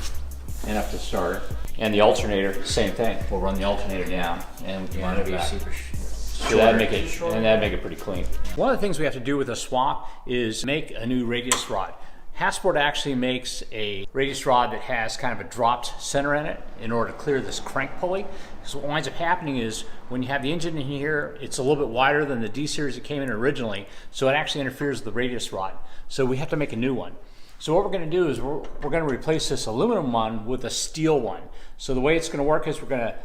and up to the starter. And the alternator, same thing. We'll run the alternator down, and we can You run want it to be back. So that'd make it pretty clean. One of the things we have to do with a swap is make a new radius rod. Hasport actually makes a radius rod that has kind of a dropped center in it in order to clear this crank pulley. So what winds up happening is when you have the engine in here, it's a little bit wider than the D series that came in originally, so it actually interferes with the radius rod. So we have to make a new one. So what we're going to do is we're going to replace this aluminum one with a steel one. So the way it's going to work is we're going to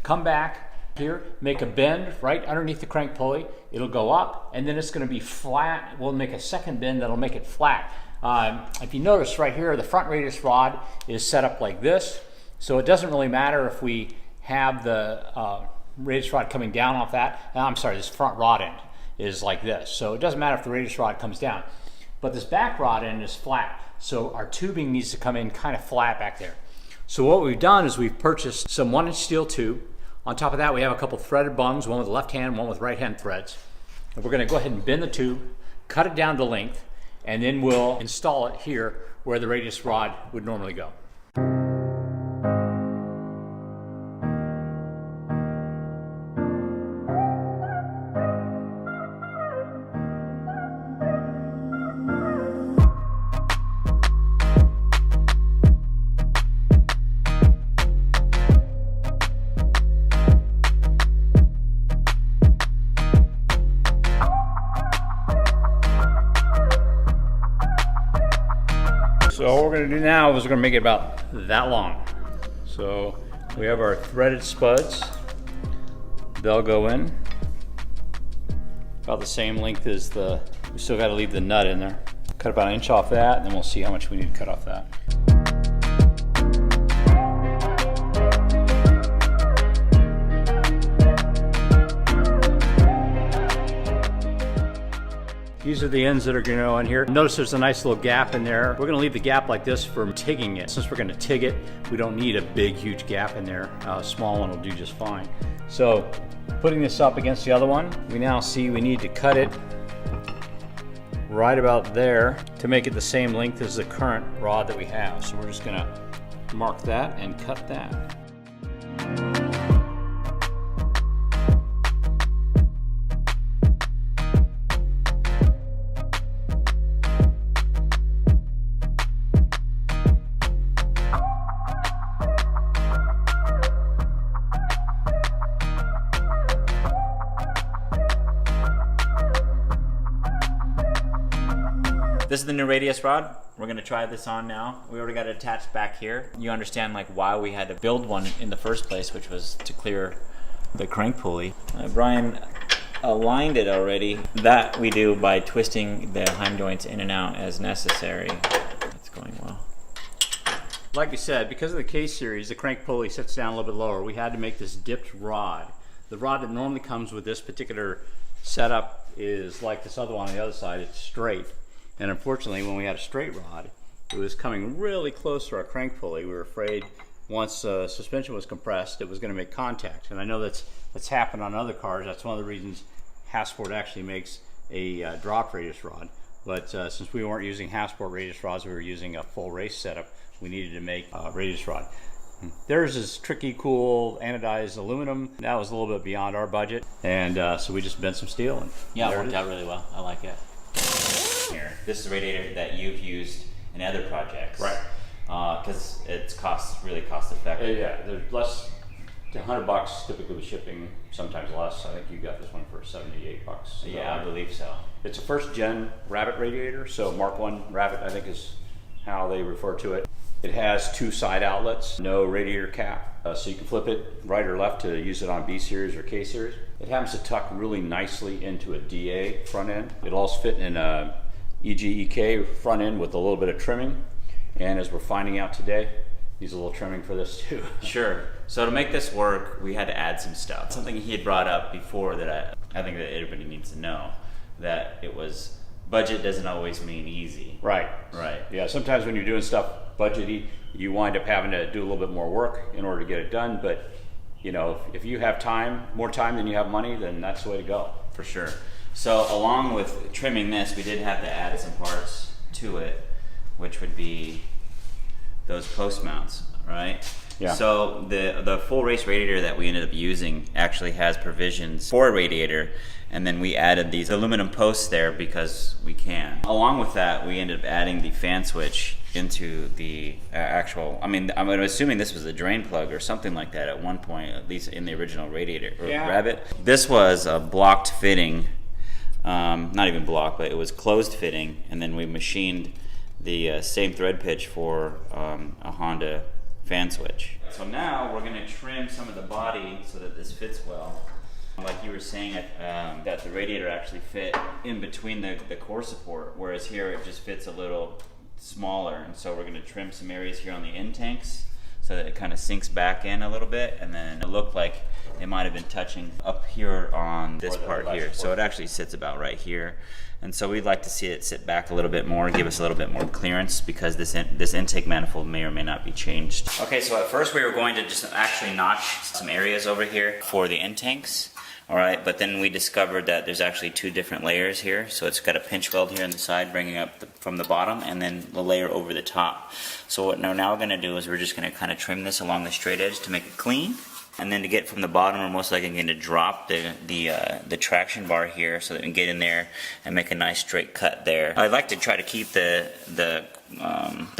come back here, make a bend right underneath the crank pulley. It'll go up, and then it's going to be flat. We'll make a second bend that'll make it flat. If you notice right here, the front radius rod is set up like this. So it doesn't really matter if we have the radius rod coming down off that. I'm sorry, this front rod end is like this. So it doesn't matter if the radius rod comes down. But this back rod end is flat. So our tubing needs to come in kind of flat back there. So what we've done is we've purchased some 1-inch steel tube. On top of that, we have a couple threaded bungs, one with left hand, one with right hand threads. And we're going to go ahead and bend the tube, cut it down to length, and then we'll install it here where the radius rod would normally go. So what we're going to do now is we're going to make it about that long. So we have our threaded spuds. They'll go in about the same length as we still got to leave the nut in there. Cut about 1 inch off that, and then we'll see how much we need to cut off that. These are the ends that are going to go in here. Notice there's a nice little gap in there. We're going to leave the gap like this for tigging it. Since we're going to TIG it, we don't need a big, huge gap in there. A small one will do just fine. So putting this up against the other one, we now see we need to cut it right about there to make it the same length as the current rod that we have. So we're just going to mark that and cut that. This is the new radius rod. We're gonna try this on now. We already got it attached back here. You understand like why we had to build one in the first place, which was to clear the crank pulley. Brian aligned it already. That we do by twisting the heim joints in and out as necessary. It's going well. Like we said, because of the K series, the crank pulley sits down a little bit lower. We had to make this dipped rod. The rod that normally comes with this particular setup is like this other one on the other side. It's straight. And unfortunately, when we had a straight rod, it was coming really close to our crank pulley. We were afraid once suspension was compressed, it was going to make contact. And I know that's happened on other cars. That's one of the reasons Hasport actually makes a drop radius rod. But since we weren't using Hasport radius rods, we were using a full race setup, we needed to make a radius rod. Theirs is tricky, cool, anodized aluminum. That was a little bit beyond our budget. And so we just bent some steel. And yeah, it worked out really well. I like it. Here. This is a radiator that you've used in other projects, right? Because it's really cost effective. Yeah, there's less than $100 typically with shipping, sometimes less. I think you got this one for $78. So yeah, I believe so. It's a first gen Rabbit radiator, so Mark 1 Rabbit I think is how they refer to it. It has 2 side outlets, no radiator cap, so you can flip it right or left to use it on B series or K series. It happens to tuck really nicely into a DA front end. It'll also fit in a EGEK front end with a little bit of trimming, and as we're finding out today, needs a little trimming for this too. Sure. So to make this work, we had to add some stuff. Something he had brought up before that I think that everybody needs to know, that it was budget doesn't always mean easy. Right. Right. Yeah, sometimes when you're doing stuff budgety, you wind up having to do a little bit more work in order to get it done, but you know, if you have time, more time than you have money, then that's the way to go. For sure. So along with trimming this, we did have to add some parts to it, which would be those post mounts, right? Yeah. So the full race radiator that we ended up using actually has provisions for a radiator, and then we added these aluminum posts there because we can. Along with that, we ended up adding the fan switch into the actual, I mean, I'm assuming this was a drain plug or something like that at one point, at least in the original Radiator or Rabbit. This was a blocked fitting, not even blocked, but it was closed fitting, and then we machined the same thread pitch for a Honda fan switch. So now we're going to trim some of the body so that this fits well. Like you were saying, that the radiator actually fit in between the core support, whereas here it just fits a little smaller, and so we're going to trim some areas here on the end tanks so that it kind of sinks back in a little bit, and then it looked like it might have been touching up here on this part here, so it actually sits about right here. And so we'd like to see it sit back a little bit more, give us a little bit more clearance, because this intake manifold may or may not be changed. Okay, so at first we were going to just actually notch some areas over here for the end tanks. All right, but then we discovered that there's actually two different layers here. So it's got a pinch weld here on the side bringing up from the bottom, and then the layer over the top. So what now we're going to do is we're just going to kind of trim this along the straight edge to make it clean. And then to get from the bottom, we're most likely going to drop the traction bar here so that we can get in there and make a nice straight cut there. I'd like to try to keep the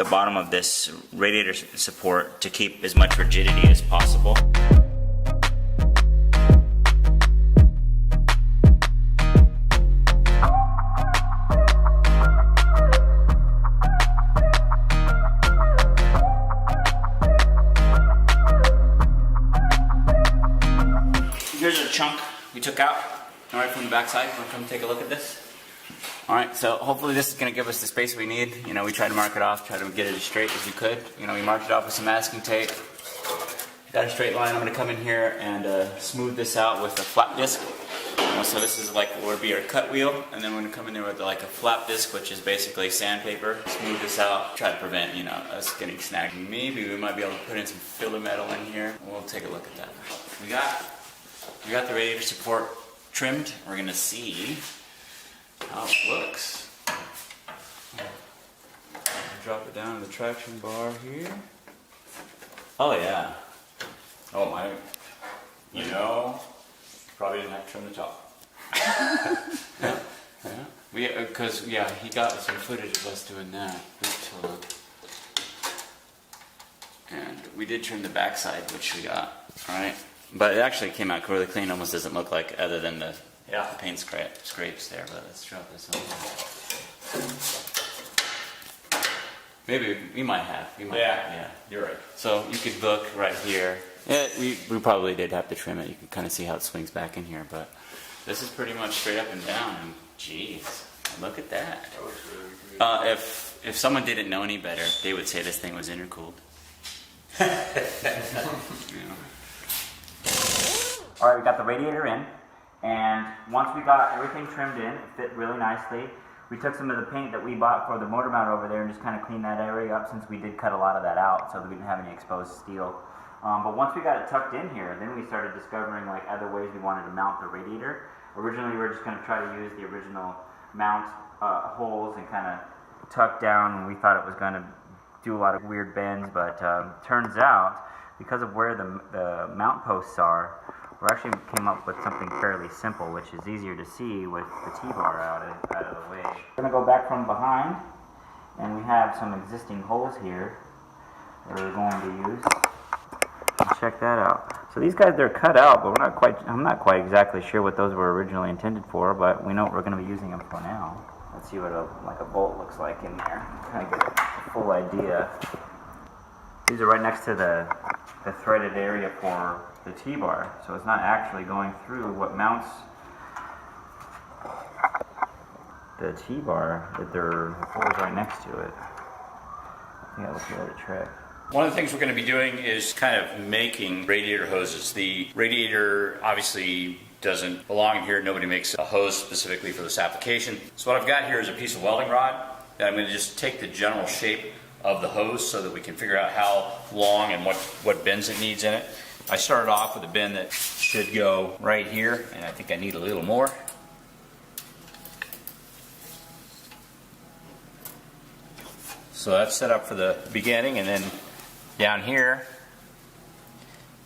bottom of this radiator support to keep as much rigidity as possible. Here's a chunk we took out, all right, from the backside. We'll come take a look at this. All right, so hopefully this is going to give us the space we need. You know, we tried to mark it off, try to get it as straight as we could. You know, we marked it off with some masking tape. Got a straight line. I'm going to come in here and smooth this out with a flap disc. So this is like what would be our cut wheel, and then we're going to come in there with like a flap disc, which is basically sandpaper. Smooth this out, try to prevent, you know, us getting snagged. Maybe we might be able to put in some filler metal in here. We'll take a look at that. We got the radiator support trimmed. We're going to see how it looks. Drop it down to the traction bar here. Oh yeah. Oh my. You know, probably didn't have to trim the top. Yeah. Because he got some footage of us doing that. And we did trim the backside, which we got. All right. But it actually came out really clean. Almost doesn't look like, other than the paint scrapes there. But let's drop this on. Maybe we might have. Yeah, you're right. So you could look right here. Yeah, we probably did have to trim it. You can kind of see how it swings back in here. But this is pretty much straight up and down. And jeez, look at that. If someone didn't know any better, they would say this thing was intercooled. Alright, we got the radiator in, and once we got everything trimmed in, it fit really nicely. We took some of the paint that we bought for the motor mount over there and just kind of cleaned that area up, since we did cut a lot of that out so that we didn't have any exposed steel. But once we got it tucked in here, then we started discovering like other ways we wanted to mount the radiator. Originally we were just going to try to use the original mount holes and kind of tuck down, and we thought it was going to do a lot of weird bends, but turns out, because of where the mount posts are, we actually came up with something fairly simple, which is easier to see with the T-bar out of the way. We're going to go back from behind, and we have some existing holes here that we're going to use. Check that out. So these guys, they're cut out, but I'm not quite exactly sure what those were originally intended for, but we know what we're going to be using them for now. Let's see what a bolt looks like in there. Kind of get a full idea. These are right next to the threaded area for the T-bar, so it's not actually going through what mounts the T-bar, that there are holes right next to it. I think that looks really a trick. One of the things we're going to be doing is kind of making radiator hoses. The radiator obviously doesn't belong in here. Nobody makes a hose specifically for this application. So what I've got here is a piece of welding rod that I'm going to just take the general shape of the hose so that we can figure out how long and what bends it needs in it. I started off with a bend that should go right here, and I think I need a little more. So that's set up for the beginning, and then down here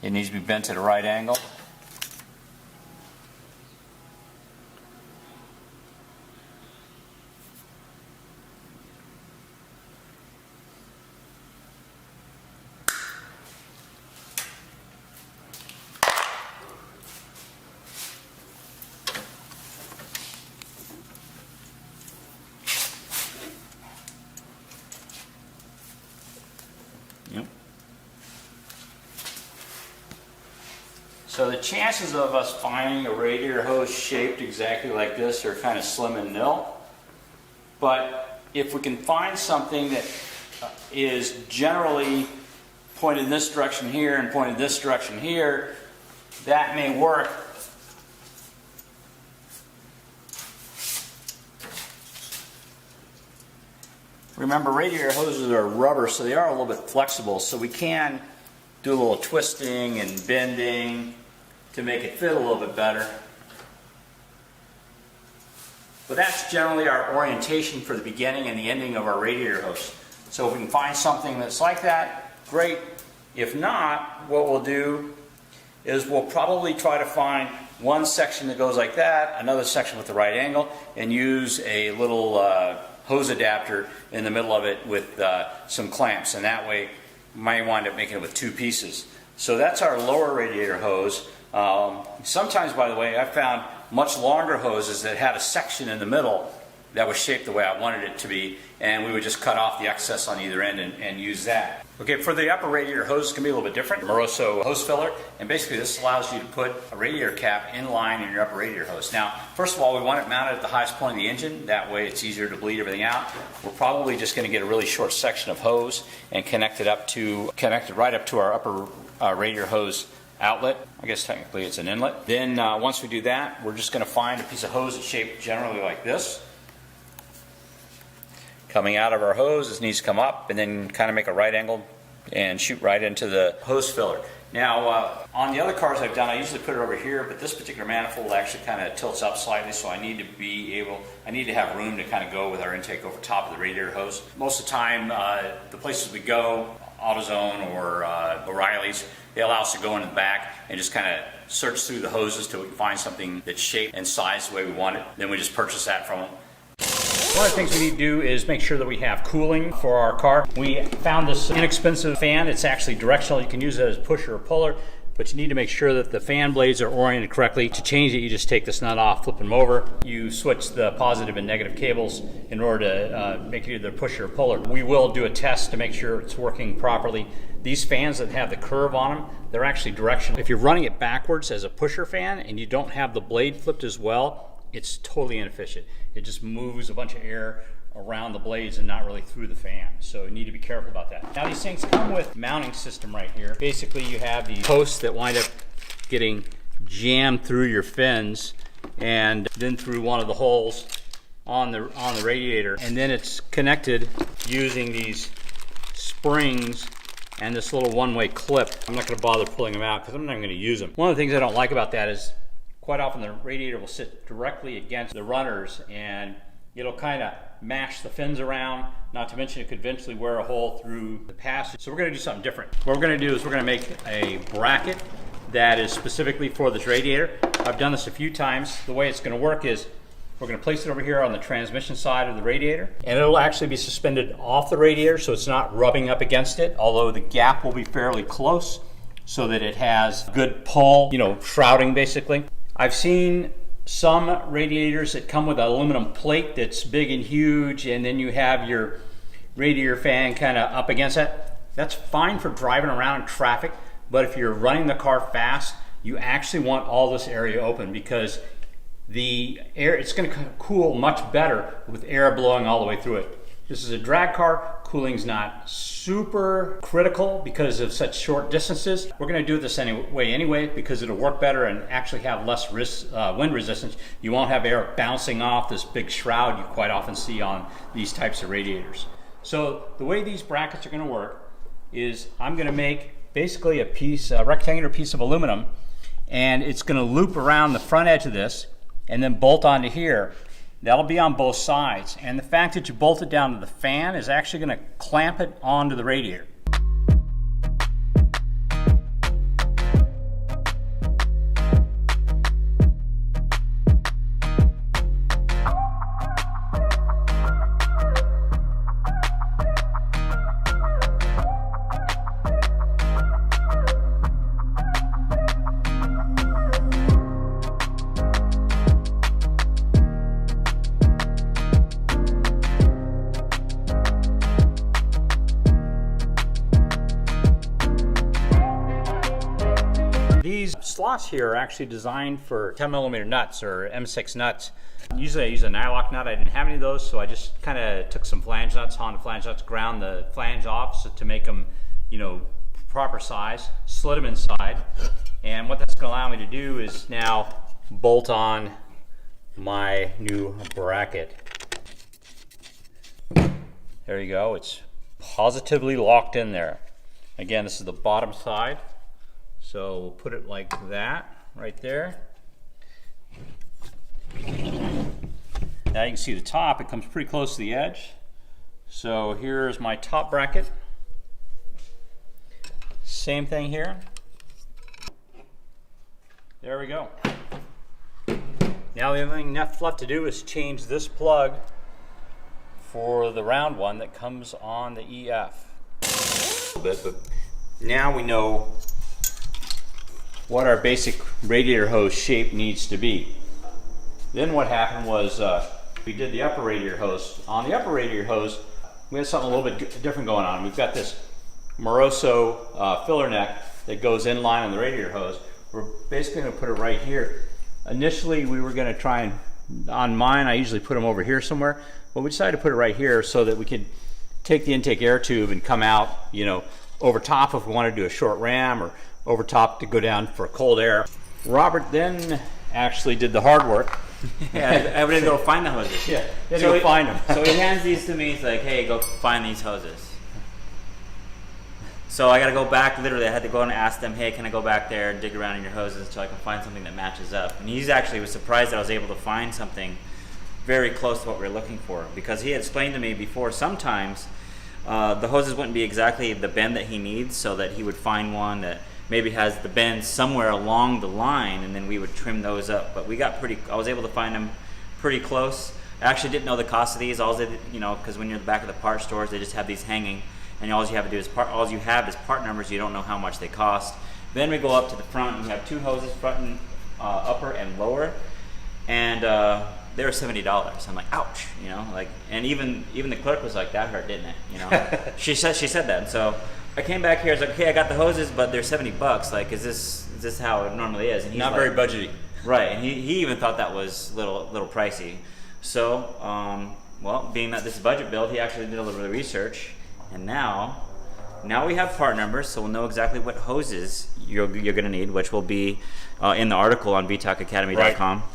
It needs to be bent at a right angle. Yep. So the chances of us finding a radiator hose shaped exactly like this are kind of slim and nil. But if we can find something that is generally pointed in this direction here and pointed this direction here, that may work. Remember, radiator hoses are rubber, so they are a little bit flexible, so we can do a little twisting and bending to make it fit a little bit better. But that's generally our orientation for the beginning and the ending of our radiator hose. So if we can find something that's like that, great. If not, what we'll do is we'll probably try to find one section that goes like that, another section with the right angle, and use a little hose adapter in the middle of it with some clamps, and that way you might wind up making it with two pieces. So that's our lower radiator hose. Sometimes, by the way, I found much longer hoses that had a section in the middle that was shaped the way I wanted it to be, and we would just cut off the excess on either end and use that. Okay, for the upper radiator hose, it can be a little bit different. Moroso hose filler, and basically this allows you to put a radiator cap in line in your upper radiator hose. Now, first of all, we want it mounted at the highest point of the engine. That way it's easier to bleed everything out. We're probably just going to get a really short section of hose and connect it right up to our upper radiator hose outlet. I guess technically it's an inlet. Then once we do that, we're just going to find a piece of hose that's shaped generally like this. Coming out of our hose, this needs to come up and then kind of make a right angle and shoot right into the hose filler. Now, on the other cars I've done, I usually put it over here, but this particular manifold actually kind of tilts up slightly, so I need to have room to kind of go with our intake over top of the radiator hose. Most of the time, the places we go, AutoZone or O'Reilly's, they allow us to go into the back and just kind of search through the hoses till we can find something that's shaped and sized the way we want it. Then we just purchase that from them. One of the things we need to do is make sure that we have cooling for our car. We found this inexpensive fan. It's actually directional. You can use it as a pusher or puller, but you need to make sure that the fan blades are oriented correctly. To change it, you just take this nut off, flip them over. You switch the positive and negative cables in order to make it either pusher or puller. We will do a test to make sure it's working properly. These fans that have the curve on them, they're actually directional. If you're running it backwards as a pusher fan and you don't have the blade flipped as well, it's totally inefficient. It just moves a bunch of air around the blades and not really through the fan. So you need to be careful about that. Now these things come with a mounting system right here. Basically you have these posts that wind up getting jammed through your fins and then through one of the holes on the radiator. And then it's connected using these springs and this little one-way clip. I'm not gonna bother pulling them out because I'm not even gonna use them. One of the things I don't like about that is quite often the radiator will sit directly against the runners and it'll kind of mash the fins around, not to mention it could eventually wear a hole through the passage. So we're going to do something different. What we're going to do is we're going to make a bracket that is specifically for this radiator. I've done this a few times. The way it's going to work is we're going to place it over here on the transmission side of the radiator, and it'll actually be suspended off the radiator so it's not rubbing up against it, although the gap will be fairly close so that it has good pull, shrouding basically. I've seen some radiators that come with an aluminum plate that's big and huge, and then you have your radiator fan kind of up against it. That's fine for driving around in traffic, but if you're running the car fast, you actually want all this area open because the air, it's going to cool much better with air blowing all the way through it. This is a drag car. Cooling's not super critical because of such short distances. We're going to do it this anyway because it'll work better and actually have less wind resistance. You won't have air bouncing off this big shroud you quite often see on these types of radiators. So the way these brackets are going to work is I'm going to make basically a rectangular piece of aluminum, and it's going to loop around the front edge of this and then bolt onto here. That'll be on both sides, and the fact that you bolt it down to the fan is actually going to clamp it onto the radiator. slots here are actually designed for 10 millimeter nuts or M6 nuts. Usually I use a nylock nut. I didn't have any of those, so I just kind of took some flange nuts, Honda flange nuts, ground the flange off so to make them, you know, proper size, slid them inside. And what that's going to allow me to do is now bolt on my new bracket. There you go. It's positively locked in there. Again, this is the bottom side. So we'll put it like that right there. Now you can see the top, it comes pretty close to the edge. So here's my top bracket. Same thing here. There we go. Now the only thing left to do is change this plug for the round one that comes on the EF. But now we know what our basic radiator hose shape needs to be. Then what happened was we did the upper radiator hose. On the upper radiator hose, we had something a little bit different going on. We've got this Moroso filler neck that goes in line on the radiator hose. We're basically going to put it right here. Initially, we were going to try and, on mine, I usually put them over here somewhere, but we decided to put it right here so that we could take the intake air tube and come out, you know, over top if we wanted to do a short ram, or over top to go down for cold air. Robert then actually did the hard work. Yeah, I would go find the hoses. Yeah, go find them. So he hands these to me. He's like, "Hey, go find these hoses." So I got to go back. Literally, I had to go and ask them, "Hey, can I go back there and dig around in your hoses until I can find something that matches up?" And he's actually was surprised that I was able to find something very close to what we were looking for, because he had explained to me before sometimes the hoses wouldn't be exactly the bend that he needs, so that he would find one that maybe has the bend somewhere along the line, and then we would trim those up. But we got I was able to find them pretty close. I actually didn't know the cost of these. All they, you know, because when you're in the back of the part stores, they just have these hanging, and all you have to do is all you have is part numbers. You don't know how much they cost. Then we go up to the front, and we have two hoses, front and upper and lower, and they were $70. I'm like, ouch, you know, like, and even the clerk was like, that hurt, didn't it? You know, she said that. And so I came back here. I was like, okay, I got the hoses, but they're $70. Like, is this how it normally is? And he's Not like, very budgety. right? And he even thought that was little pricey. So, well, being that this is a budget build, he actually did a little bit of research, and now we have part numbers, so we'll know exactly what hoses you're going to need, which will be in the article on VTECacademy.com. Right.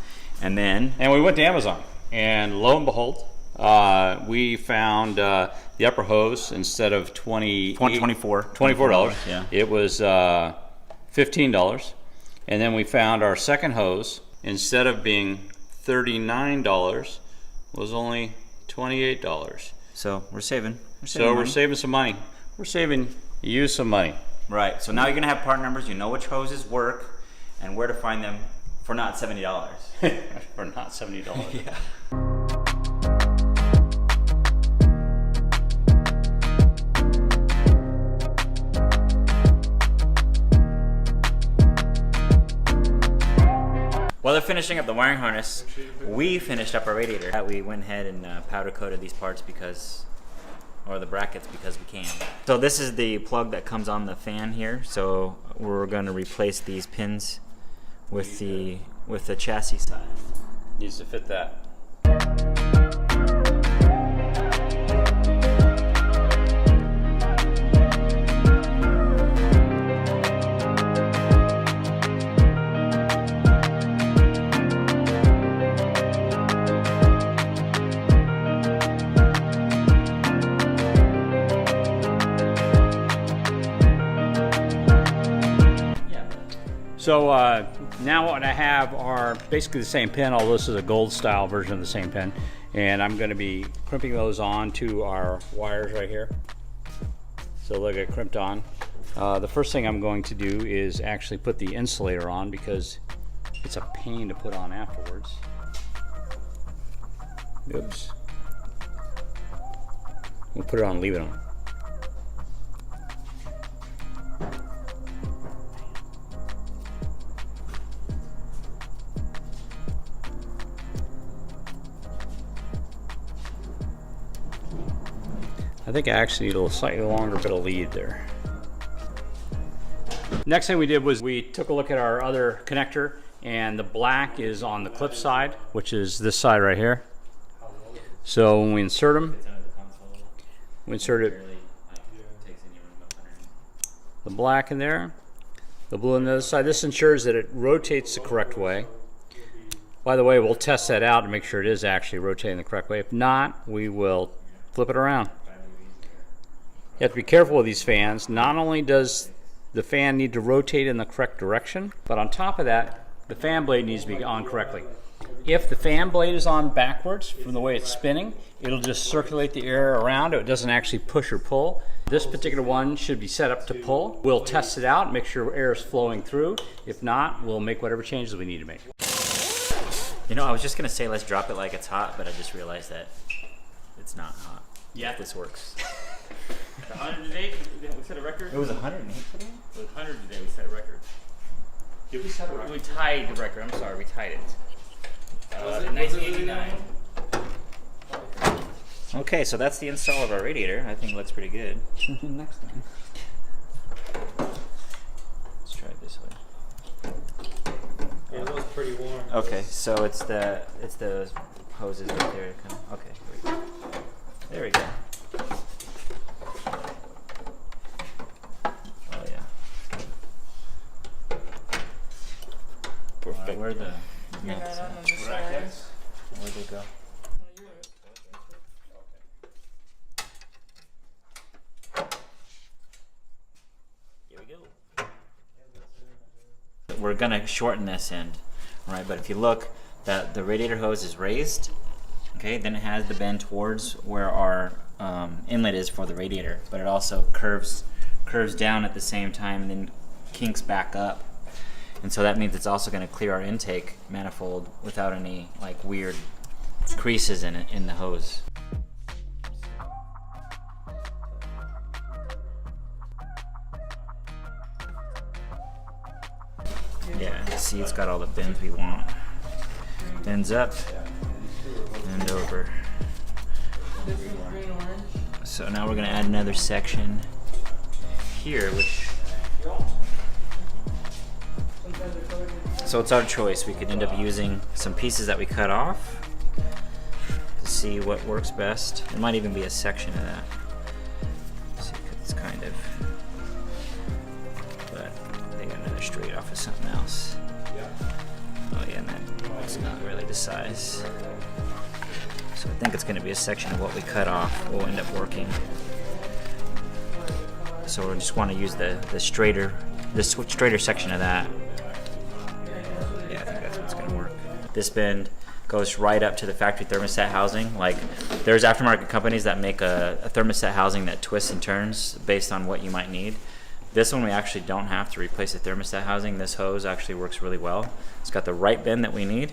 And then we went to Amazon, and lo and behold, we found the upper hose instead of $24. Yeah. It was $15, and then we found our second hose, instead of being $39, was only $28. So we're saving. We're saving some money. We're saving you some money. Right. So now you're gonna have part numbers. You know which hoses work and where to find them for not $70. For not $70. Yeah. While they're finishing up the wiring harness, we finished up our radiator. We went ahead and powder coated these parts or the brackets, because we can. So this is the plug that comes on the fan here. So we're going to replace these pins with the chassis side. Needs to fit that. So now what I have are basically the same pin, although this is a gold style version of the same pin. And I'm going to be crimping those on to our wires right here. So they'll get crimped on. The first thing I'm going to do is actually put the insulator on, because it's a pain to put on afterwards. Oops. We'll put it on and leave it on. I think I actually need a slightly longer bit of lead there. Next thing we did was we took a look at our other connector, and the black is on the clip side, which is this side right here. So when we insert them, we insert it, the black in there, the blue on the other side. This ensures that it rotates the correct way. By the way, we'll test that out to make sure it is actually rotating the correct way. If not, we will flip it around. You have to be careful with these fans. Not only does the fan need to rotate in the correct direction, but on top of that, the fan blade needs to be on correctly. If the fan blade is on backwards from the way it's spinning, it'll just circulate the air around. It doesn't actually push or pull. This particular one should be set up to pull. We'll test it out, make sure air is flowing through. If not, we'll make whatever changes we need to make. You know, I was just gonna say let's drop it like it's hot, but I just realized that it's not hot. Yeah. If this works. 108, we set a record? It was 108 today? It was 100 today, we set a record. Did we set a record? We tied the record, I'm sorry, we tied it. 1989. Okay, so that's the install of our radiator. I think it looks pretty good. Next time. Let's try it this way. It was pretty warm. Okay, so it's the hoses right there. Okay, here we go. There we go. Oh yeah. Perfect. Where the nuts at? Where'd they go? Here we go. We're gonna shorten this end, right? But if you look, that the radiator hose is raised. Okay, then it has the bend towards where our inlet is for the radiator, but it also curves down at the same time and then kinks back up. And so that means it's also going to clear our intake manifold without any like weird creases in it in the hose. Yeah, see, it's got all the bends we want. Bends up and over. So now we're going to add another section here, which, so it's our choice. We could end up using some pieces that we cut off to see what works best. It might even be a section of that. See, 'cause it's kind of, but they got another straight off of something else. Oh yeah, and that's not really the size. So I think it's going to be a section of what we cut off will end up working. So we just want to use the straighter section of that. Yeah, I think that's what's going to work. This bend goes right up to the factory thermostat housing. Like, there's aftermarket companies that make a thermostat housing that twists and turns based on what you might need. This one we actually don't have to replace the thermostat housing. This hose actually works really well. It's got the right bend that we need,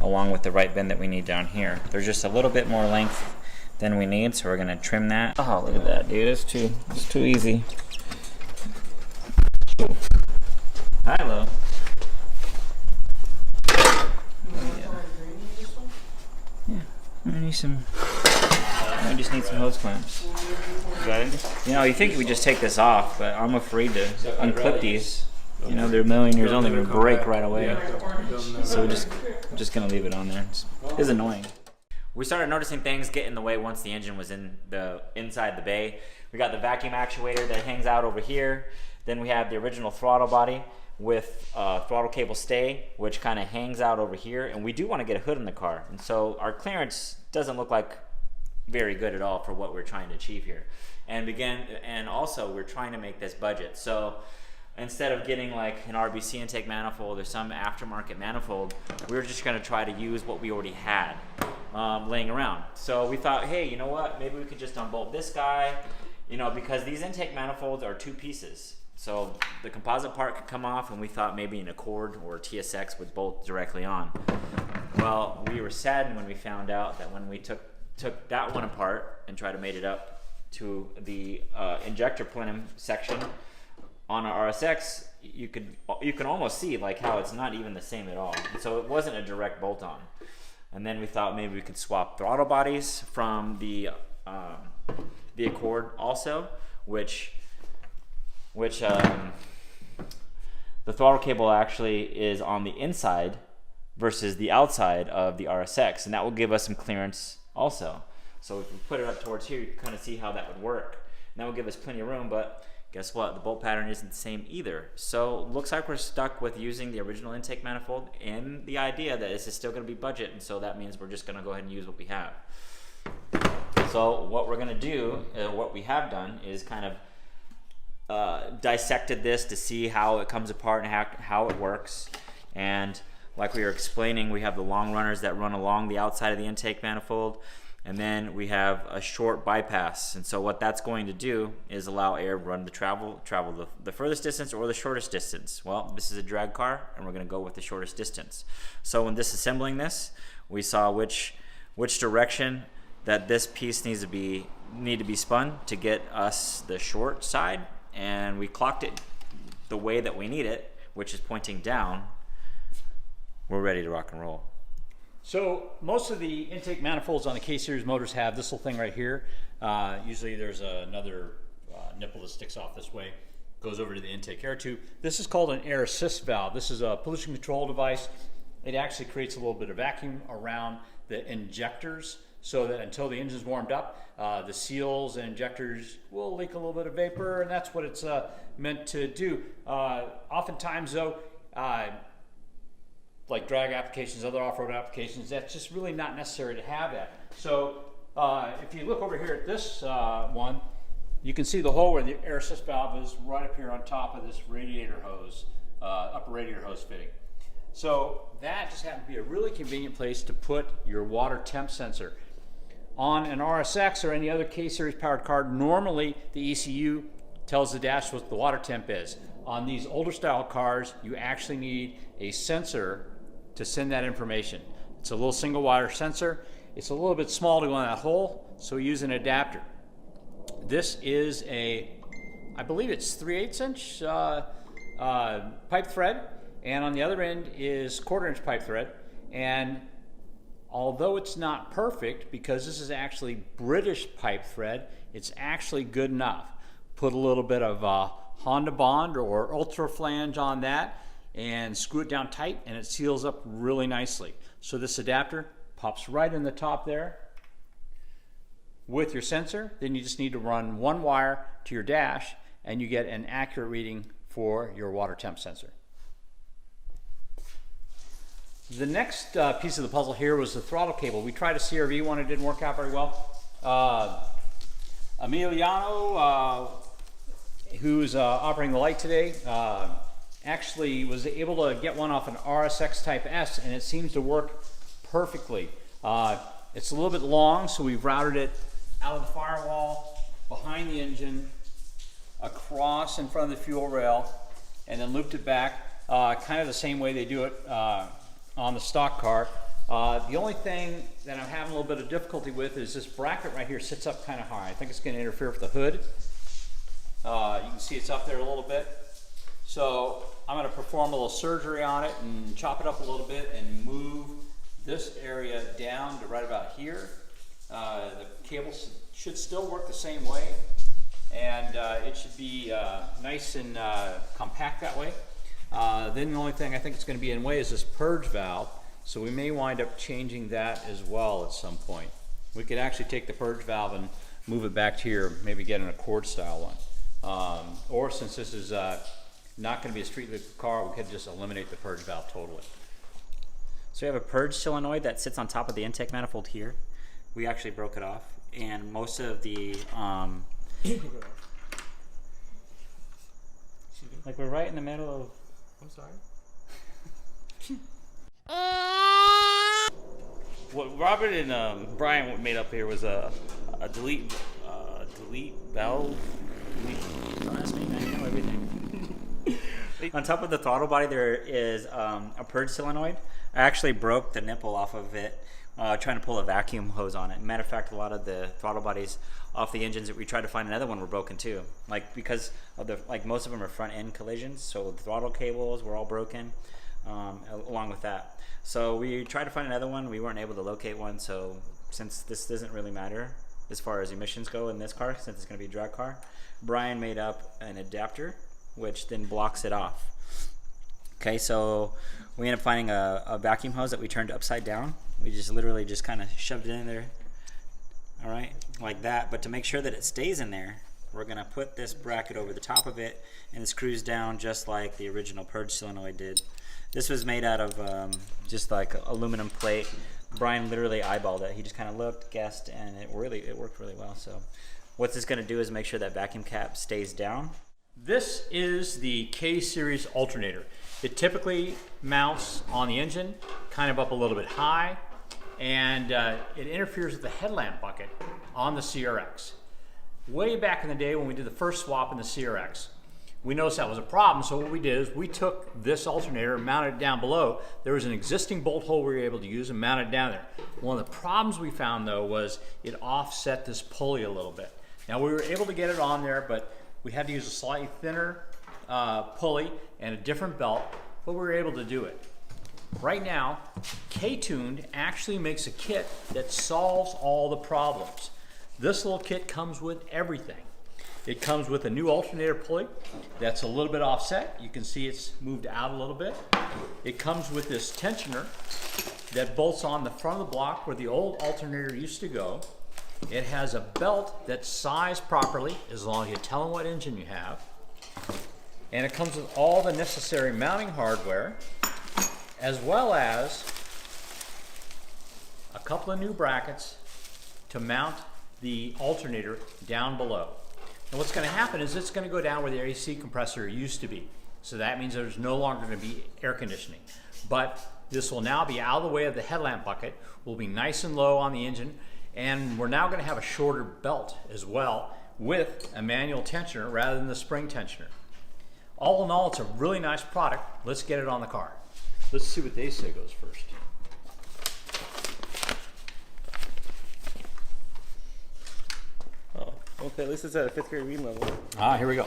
along with the right bend that we need down here. There's just a little bit more length than we need, so we're gonna trim that. Oh, look at that, dude. It's too easy. Hi, Lo. Yeah, I just need some hose clamps. Got it? You know, you think we just take this off, but I'm afraid to unclip these. You know, they're a million years old, they're gonna break right away. So we're just gonna leave it on there. It's annoying. We started noticing things get in the way once the engine was inside the bay. We got the vacuum actuator that hangs out over here. Then we have the original throttle body with throttle cable stay, which kind of hangs out over here. And we do want to get a hood in the car. And so our clearance doesn't look like very good at all for what we're trying to achieve here. And also we're trying to make this budget. So instead of getting like an RBC intake manifold or some aftermarket manifold, we were just gonna try to use what we already had laying around. So we thought, hey, you know what? Maybe we could just unbolt this guy, you know, because these intake manifolds are two pieces. So the composite part could come off, and we thought maybe an Accord or a TSX would bolt directly on. Well, we were saddened when we found out that when we took that one apart and tried to mate it up to the injector plenum section on our RSX, you can almost see like how it's not even the same at all. And so it wasn't a direct bolt on. And then we thought maybe we could swap throttle bodies from the Accord also, which the throttle cable actually is on the inside versus the outside of the RSX, and that will give us some clearance also. So if we put it up towards here, you can kind of see how that would work. And that will give us plenty of room, but guess what? The bolt pattern isn't the same either. So looks like we're stuck with using the original intake manifold and the idea that this is still going to be budget, and so that means we're just going to go ahead and use what we have. So what we're going to do, what we have done, is kind of dissected this to see how it comes apart and how it works. And like we were explaining, we have the long runners that run along the outside of the intake manifold, and then we have a short bypass. And so what that's going to do is allow air to run to travel the furthest distance or the shortest distance. Well, this is a drag car, and we're going to go with the shortest distance. So when disassembling this, we saw which direction that this piece need to be spun to get us the short side, and we clocked it the way that we need it, which is pointing down. We're ready to rock and roll. So most of the intake manifolds on the K-Series motors have this little thing right here. Usually there's another nipple that sticks off this way, goes over to the intake air tube. This is called an air assist valve. This is a pollution control device. It actually creates a little bit of vacuum around the injectors, so that until the engine's warmed up, the seals and injectors will leak a little bit of vapor, and that's what it's meant to do. Oftentimes though, like drag applications, other off-road applications, that's just really not necessary to have that. So if you look over here at this one, you can see the hole where the air assist valve is right up here on top of this radiator hose, upper radiator hose fitting. So that just happens to be a really convenient place to put your water temp sensor. On an RSX or any other K-Series powered car, normally the ECU tells the dash what the water temp is. On these older style cars, you actually need a sensor to send that information. It's a little single wire sensor. It's a little bit small to go in that hole, so we use an adapter. This is I believe it's 3/8 inch pipe thread, and on the other end is 1/4 inch pipe thread. And although it's not perfect, because this is actually British pipe thread, it's actually good enough. Put a little bit of Honda bond or ultra flange on that and screw it down tight, and it seals up really nicely. So this adapter pops right in the top there with your sensor. Then you just need to run one wire to your dash, and you get an accurate reading for your water temp sensor. The next piece of the puzzle here was the throttle cable. We tried a CRV one, it didn't work out very well. Emiliano, who's operating the light today, actually was able to get one off an RSX Type S, and it seems to work perfectly. It's a little bit long, so we've routed it out of the firewall, behind the engine, across in front of the fuel rail, and then looped it back, kind of the same way they do it on the stock car. The only thing that I'm having a little bit of difficulty with is this bracket right here sits up kind of high. I think it's going to interfere with the hood. You can see it's up there a little bit. So I'm going to perform a little surgery on it and chop it up a little bit and move this area down to right about here. The cable should still work the same way, and it should be nice and compact that way. Then the only thing I think it's going to be in the way is this purge valve, so we may wind up changing that as well at some point. We could actually take the purge valve and move it back to here, maybe get an Accord style one. Or since this is not going to be a street legal car, we could just eliminate the purge valve totally. So we have a purge solenoid that sits on top of the intake manifold here. We actually broke it off, and most of the like we're right in the middle of. I'm sorry. What Robert and Brian made up here was a delete valve. Don't ask me, man. I know everything. On top of the throttle body, there is a purge solenoid. I actually broke the nipple off of it trying to pull a vacuum hose on it. Matter of fact, a lot of the throttle bodies off the engines that we tried to find another one were broken too. Like because of the most of them are front end collisions, so the throttle cables were all broken along with that. So we tried to find another one. We weren't able to locate one. So since this doesn't really matter as far as emissions go in this car, since it's going to be a drag car, Brian made up an adapter which then blocks it off. Okay, so we ended up finding a vacuum hose that we turned upside down. We just literally just kind of shoved it in there, all right, like that. But to make sure that it stays in there, we're gonna put this bracket over the top of it, and it screws down just like the original purge solenoid did. This was made out of just like aluminum plate. Brian literally eyeballed it. He just kind of looked, guessed, and it worked really well. So what this is gonna do is make sure that vacuum cap stays down. This is the K-Series alternator. It typically mounts on the engine, kind of up a little bit high, and it interferes with the headlamp bucket on the CRX. Way back in the day when we did the first swap in the CRX, we noticed that was a problem, so what we did is we took this alternator and mounted it down below. There was an existing bolt hole we were able to use and mount it down there. One of the problems we found though was it offset this pulley a little bit. Now we were able to get it on there, but we had to use a slightly thinner pulley and a different belt, but we were able to do it. Right now, K-Tuned actually makes a kit that solves all the problems. This little kit comes with everything. It comes with a new alternator pulley that's a little bit offset. You can see it's moved out a little bit. It comes with this tensioner that bolts on the front of the block where the old alternator used to go. It has a belt that's sized properly, as long as you tell them what engine you have. And it comes with all the necessary mounting hardware, as well as a couple of new brackets to mount the alternator down below. And what's going to happen is it's going to go down where the AC compressor used to be. So that means there's no longer going to be air conditioning. But this will now be out of the way of the headlamp bucket, will be nice and low on the engine, and we're now going to have a shorter belt as well with a manual tensioner rather than the spring tensioner. All in all, it's a really nice product. Let's get it on the car. Let's see what they say goes first. Oh, okay. At least it's at a 5th grade reading level. Ah, here we go.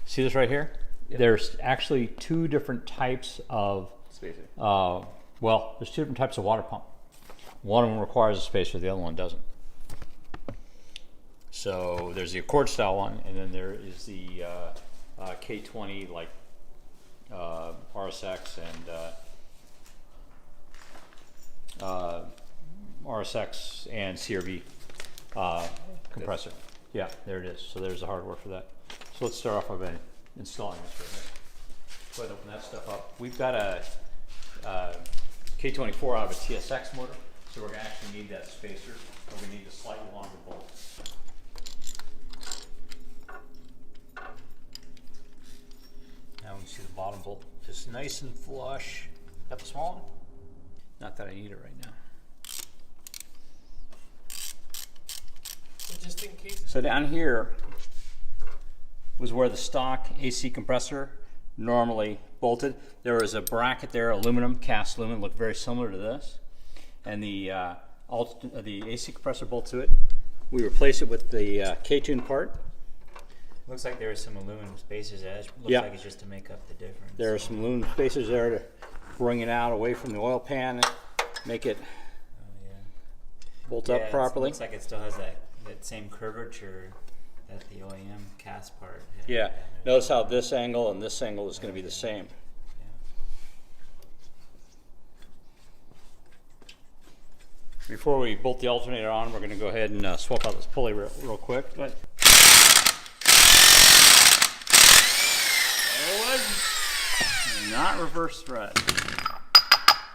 See this right here? Yeah. There's actually two different types of, Spacer. well, there's two different types of water pump. One of them requires a spacer, the other one doesn't. So there's the Accord style one, and then there is the K20 like RSX and CRV compressor. Yeah, there it is. So there's the hardware for that. So let's start off by installing this right here. Go ahead and open that stuff up. We've got a K24 out of a TSX motor, so we're going to actually need that spacer, but we need a slightly longer bolt. Now we can see the bottom bolt just nice and flush. Got the small one? Not that I need it right now. Just in case. So down here was where the stock AC compressor normally bolted. There was a bracket there, aluminum, cast aluminum, looked very similar to this. And the AC compressor bolt to it. We replaced it with the K-Tune part. Looks like there are some aluminum spacers there. It looks Yeah. like it's just to make up the difference. There are some aluminum spacers there to bring it out away from the oil pan and make it bolt up properly. Looks like it still has that same curvature that the OEM cast part had. Yeah, notice how this angle and this angle is going to be the same. Before we bolt the alternator on, we're going to go ahead and swap out this pulley real quick. But there it was. Not reverse thread.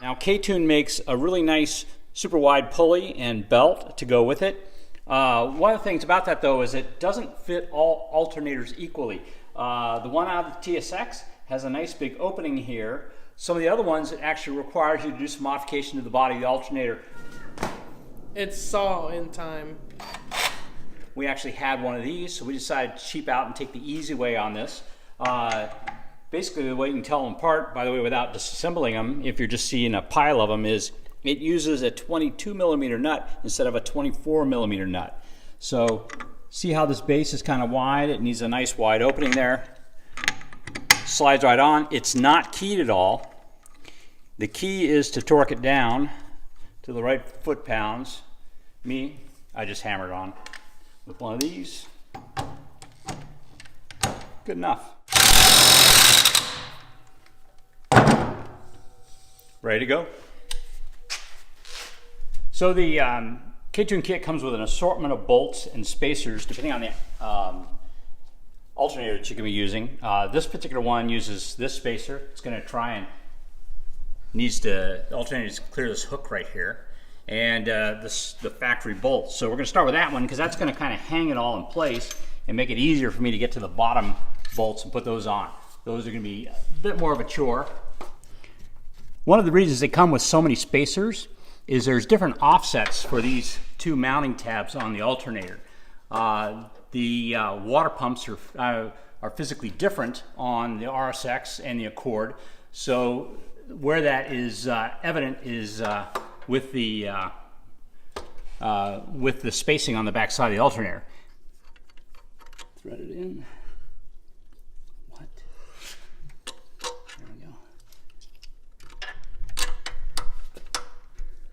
Now K-Tune makes a really nice super wide pulley and belt to go with it. One of the things about that though is it doesn't fit all alternators equally. The one out of the TSX has a nice big opening here. Some of the other ones, it actually requires you to do some modification to the body of the alternator. It's saw in time. We actually had one of these, so we decided to cheap out and take the easy way on this. Basically, the way you can tell them apart, by the way, without disassembling them, if you're just seeing a pile of them, is it uses a 22 millimeter nut instead of a 24 millimeter nut. So see how this base is kind of wide? It needs a nice wide opening there. Slides right on. It's not keyed at all. The key is to torque it down to the right foot-pounds. I just hammered on with one of these. Good enough. Ready to go. So the K-Tune kit comes with an assortment of bolts and spacers depending on the alternator that you're going to be using. This particular one uses this spacer. It's going to try and the alternator needs to clear this hook right here, and the factory bolts. So we're going to start with that one because that's going to kind of hang it all in place and make it easier for me to get to the bottom bolts and put those on. Those are going to be a bit more of a chore. One of the reasons they come with so many spacers is there's different offsets for these two mounting tabs on the alternator. The water pumps are physically different on the RSX and the Accord. So where that is evident is with the spacing on the back side of the alternator. Thread it in. What? There we go.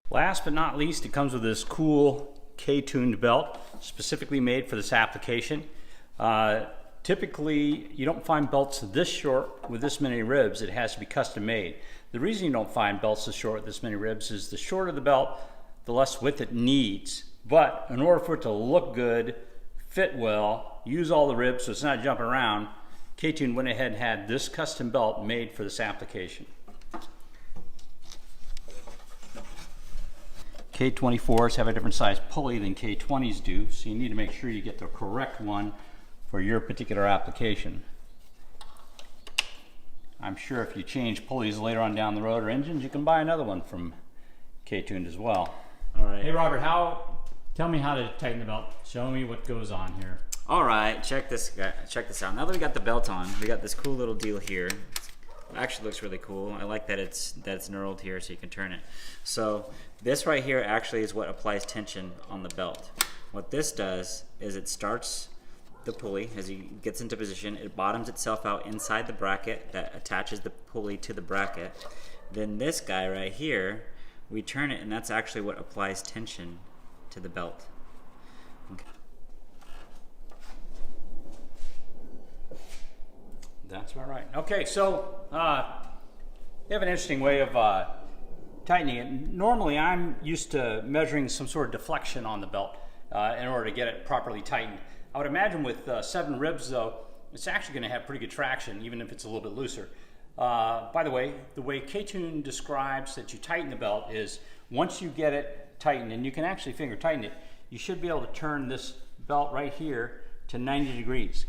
Last but not least, it comes with this cool K-tuned belt, specifically made for this application. Typically, you don't find belts this short with this many ribs. It has to be custom made. The reason you don't find belts this short with this many ribs is the shorter the belt, the less width it needs. But in order for it to look good, fit well, use all the ribs so it's not jumping around, K-Tune went ahead and had this custom belt made for this application. K24s have a different size pulley than K20s do, so you need to make sure you get the correct one for your particular application. I'm sure if you change pulleys later on down the road or engines, you can buy another one from K-Tuned as well. All right. Hey Robert, tell me how to tighten the belt. Show me what goes on here. All right, check this out. Now that we got the belt on, we got this cool little deal here. It actually looks really cool. I like that it's knurled here so you can turn it. So this right here actually is what applies tension on the belt. What this does is it starts the pulley as it gets into position. It bottoms itself out inside the bracket that attaches the pulley to the bracket. Then this guy right here, we turn it, and that's actually what applies tension to the belt. Okay. That's about right. Okay, so they have an interesting way of tightening it. Normally, I'm used to measuring some sort of deflection on the belt in order to get it properly tightened. I would imagine with 7 ribs, though, it's actually going to have pretty good traction, even if it's a little bit looser. By the way K-Tune describes that you tighten the belt is once you get it tightened, and you can actually finger tighten it, you should be able to turn this belt right here to 90 degrees.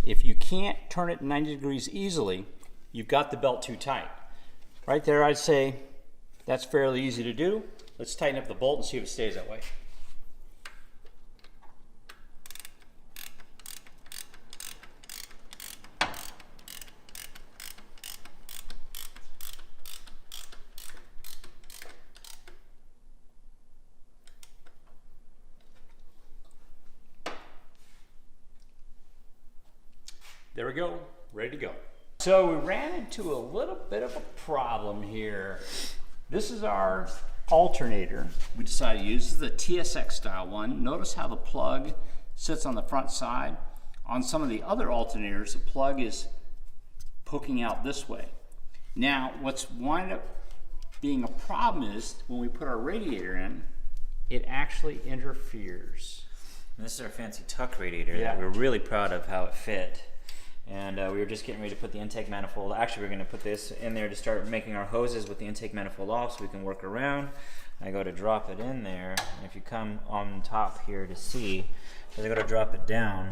If you can't turn it 90 degrees easily, you've got the belt too tight. Right there, I'd say that's fairly easy to do. Let's tighten up the bolt and see if it stays that way. There we go, ready to go. So we ran into a little bit of a problem here. This is our alternator we decided to use. This is the TSX style one. Notice how the plug sits on the front side. On some of the other alternators, the plug is poking out this way. Now, what's wind up being a problem is when we put our radiator in, it actually interferes. And this is our fancy tuck radiator. Yeah. We're really proud of how it fit. And we were just getting ready to put the intake manifold. Actually, we're going to put this in there to start making our hoses with the intake manifold off so we can work around. I go to drop it in there, and if you come on top here to see, as I go to drop it down,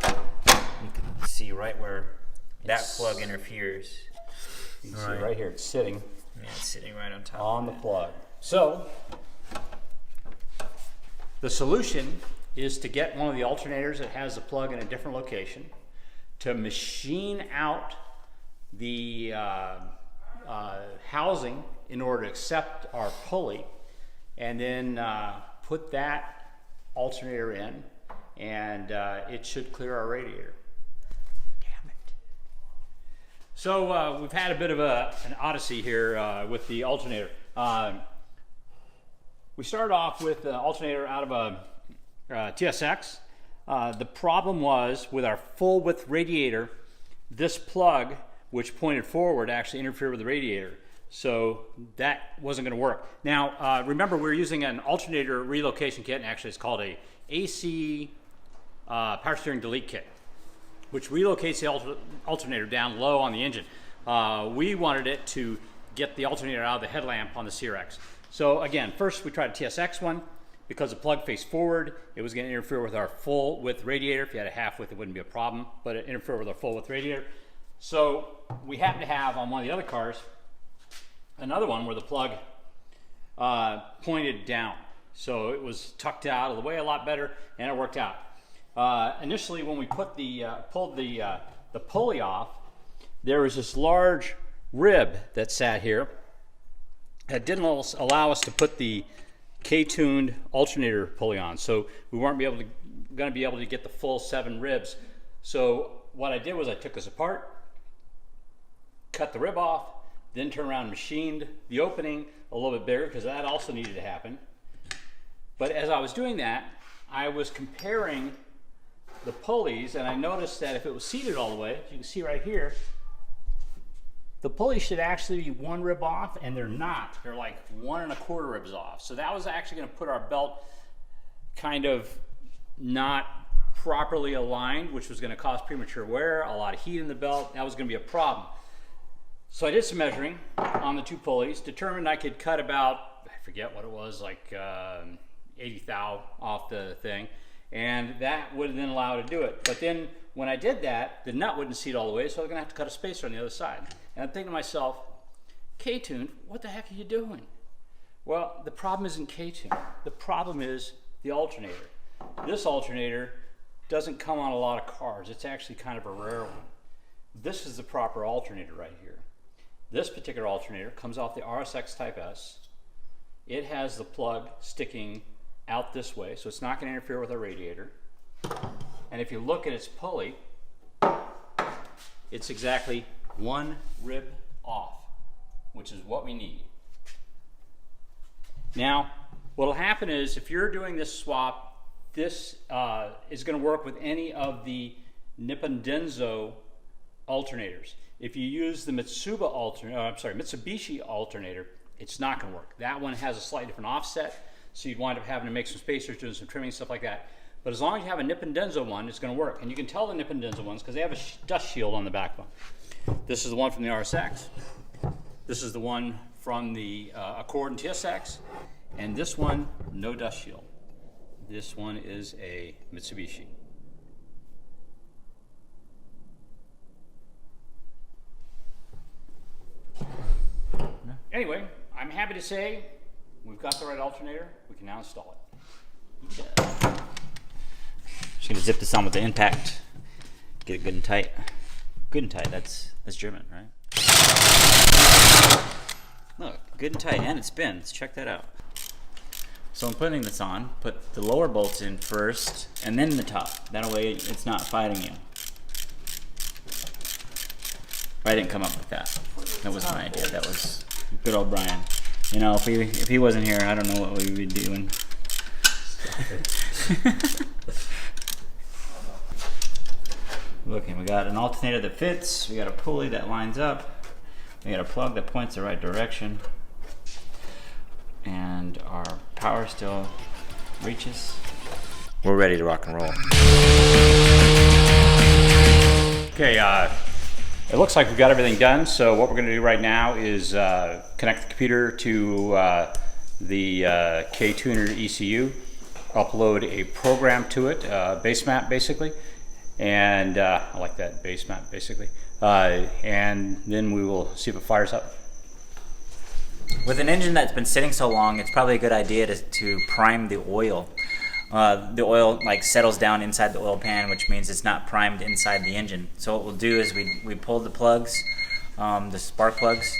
you can see right where that plug interferes. You can see right here, it's sitting Yeah, it's sitting right on top on of the plug. So the solution is to get one of the alternators that has the plug in a different location, to machine out the housing in order to accept our pulley, and then put that alternator in, and it should clear our radiator. Damn it. So we've had a bit of an odyssey here with the alternator. We started off with the alternator out of a TSX. The problem was with our full width radiator, this plug, which pointed forward, actually interfered with the radiator. So that wasn't going to work. Now, remember, we're using an alternator relocation kit, and actually it's called a AC power steering delete kit, which relocates the alternator down low on the engine. We wanted it to get the alternator out of the headlamp on the CRX. So again, first we tried a TSX one. Because the plug faced forward, it was going to interfere with our full width radiator. If you had a half width, it wouldn't be a problem, but it interfered with our full width radiator. So we happen to have on one of the other cars another one where the plug pointed down. So it was tucked out of the way a lot better, and it worked out. Initially, when we put pulled the pulley off, there was this large rib that sat here that didn't allow us to put the K-tuned alternator pulley on, so we weren't going to be able to get the full 7 ribs. So what I did was I took this apart, cut the rib off, then turned around and machined the opening a little bit bigger because that also needed to happen. But as I was doing that, I was comparing the pulleys, and I noticed that if it was seated all the way, as you can see right here, the pulley should actually be 1 rib off, and they're not. They're like 1 1/4 ribs off. So that was actually going to put our belt kind of not properly aligned, which was going to cause premature wear, a lot of heat in the belt. That was going to be a problem. So I did some measuring on the 2 pulleys, determined I could cut about, I forget what it was, like 80 thou off the thing, and that would then allow it to do it. But then when I did that, the nut wouldn't seat all the way, so I was going to have to cut a spacer on the other side. And I'm thinking to myself, K-tune, what the heck are you doing? Well, the problem isn't K-tune. The problem is the alternator. This alternator doesn't come on a lot of cars. It's actually kind of a rare one. This is the proper alternator right here. This particular alternator comes off the RSX Type S. It has the plug sticking out this way, so it's not going to interfere with our radiator. And if you look at its pulley, it's exactly 1 rib off, which is what we need. Now, what will happen is if you're doing this swap, this is going to work with any of the Nippon Denso alternators. If you use the Mitsubishi alternator, it's not going to work. That one has a slightly different offset, so you'd wind up having to make some spacers, doing some trimming, stuff like that. But as long as you have a Nippon Denso one, it's going to work. And you can tell the Nippon Denso ones because they have a dust shield on the backbone. This is the one from the RSX. This is the one from the Accord and TSX. And this one, no dust shield. This one is a Mitsubishi. Anyway, I'm happy to say we've got the right alternator. We can now install it. Yeah. Just gonna zip this on with the impact. Get it good and tight. Good and tight. That's German, right? Look, good and tight, and it spins. Check that out. So I'm putting this on. Put the lower bolts in first, and then the top. That way, it's not fighting you. I didn't come up with that. That was my idea. That was good old Brian. You know, if he wasn't here, I don't know what we would be doing. Okay, we got an alternator that fits. We got a pulley that lines up. We got a plug that points the right direction. And our power still reaches. We're ready to rock and roll. Okay, it looks like we've got everything done. So what we're going to do right now is connect the computer to the K-Tuner ECU, upload a program to it, base map basically, and I like that, base map basically, and then we will see if it fires up. With an engine that's been sitting so long, it's probably a good idea to prime the oil. The oil like settles down inside the oil pan, which means it's not primed inside the engine. So what we'll do is we pull the plugs, the spark plugs,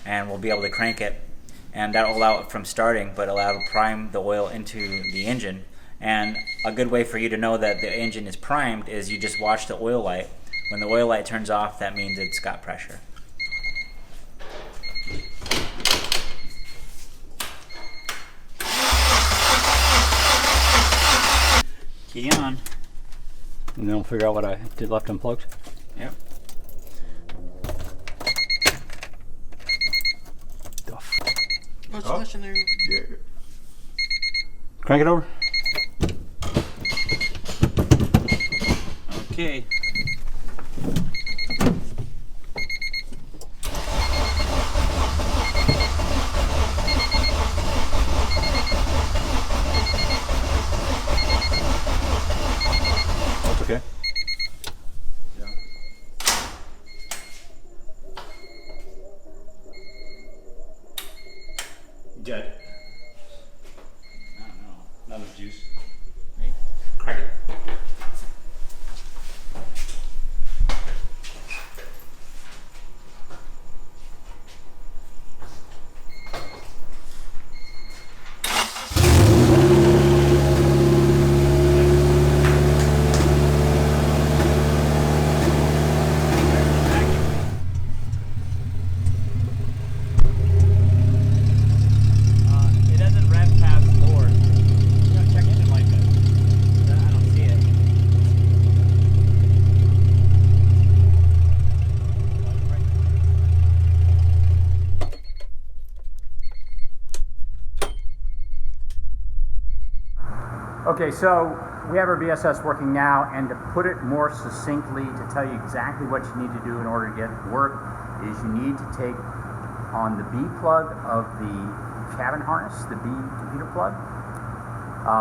and we'll be able to crank it, and that'll allow it from starting, but allow to prime the oil into the engine. And a good way for you to know that the engine is primed is you just watch the oil light. When the oil light turns off, that means it's got pressure. Key on. And then we'll figure out what I did left unplugged. Yep. Oh, it's flashing there. Yeah. Crank it over. Okay. That's okay. Dead. I don't know. Not enough juice. Crack it. It doesn't rev past forward. You gotta check engine light then. I don't see it. Okay, so we have our VSS working now, and to put it more succinctly, to tell you exactly what you need to do in order to get it to work, is you need to take on the B plug of the cabin harness, the B computer plug,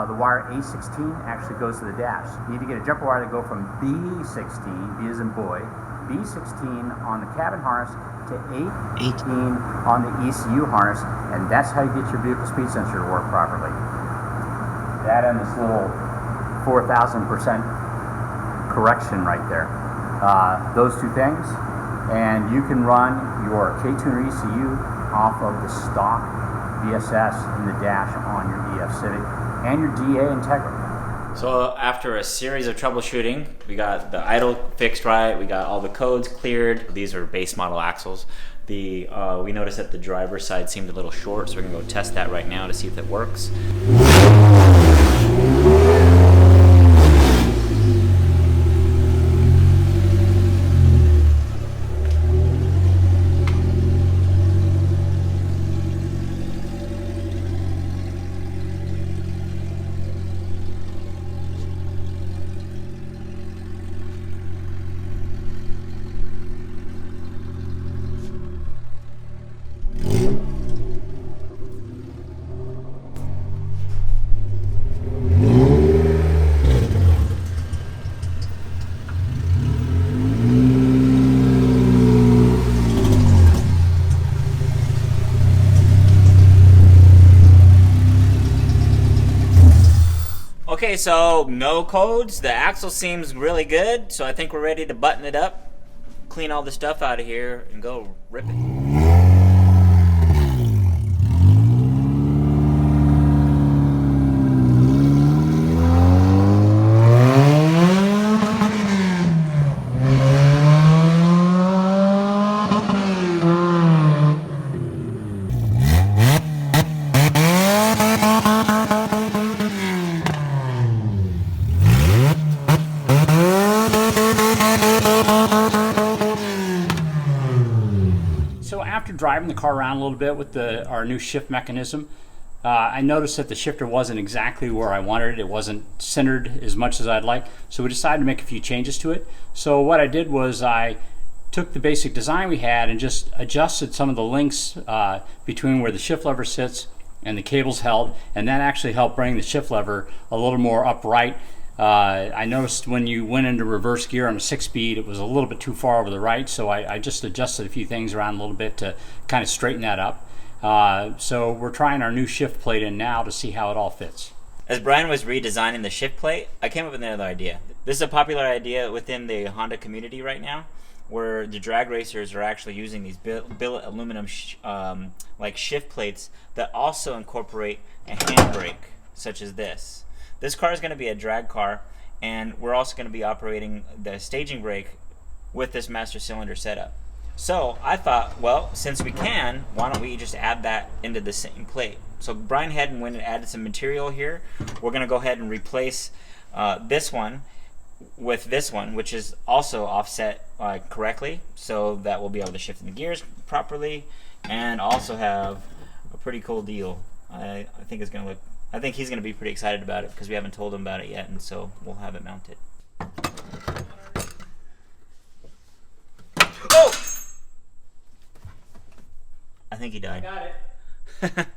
the wire A16 actually goes to the dash. You need to get a jumper wire to go from B16, B as in boy, B16 on the cabin harness to A18 on the ECU harness, and that's how you get your vehicle speed sensor to work properly. That and this little 4,000% correction right there. Those two things, and you can run your K-Tuner ECU off of the stock VSS in the dash on your EF Civic and your DA Integra. So after a series of troubleshooting, we got the idle fixed right, we got all the codes cleared. These are base model axles. We noticed that the driver's side seemed a little short, so we're gonna go test that right now to see if it works. Okay, so no codes. The axle seems really good, so I think we're ready to button it up, clean all the stuff out of here, and go rip it. So after driving the car around a little bit with our new shift mechanism, I noticed that the shifter wasn't exactly where I wanted it. It wasn't centered as much as I'd like, so we decided to make a few changes to it. So what I did was I took the basic design we had and just adjusted some of the links between where the shift lever sits and the cables held, and that actually helped bring the shift lever a little more upright. I noticed when you went into reverse gear on a 6-speed, it was a little bit too far over the right, so I just adjusted a few things around a little bit to kind of straighten that up. So we're trying our new shift plate in now to see how it all fits. As Brian was redesigning the shift plate, I came up with another idea. This is a popular idea within the Honda community right now, where the drag racers are actually using these billet aluminum like shift plates that also incorporate a handbrake, such as this. This car is going to be a drag car, and we're also going to be operating the staging brake with this master cylinder setup. So I thought, well, since we can, why don't we just add that into the same plate? So Brian had and went and added some material here. We're going to go ahead and replace this one with this one, which is also offset correctly, so that we'll be able to shift in the gears properly, and also have a pretty cool deal. I think it's gonna look. I think he's gonna be pretty excited about it because we haven't told him about it yet, and so we'll have it mounted. Oh! I think he died. Got it.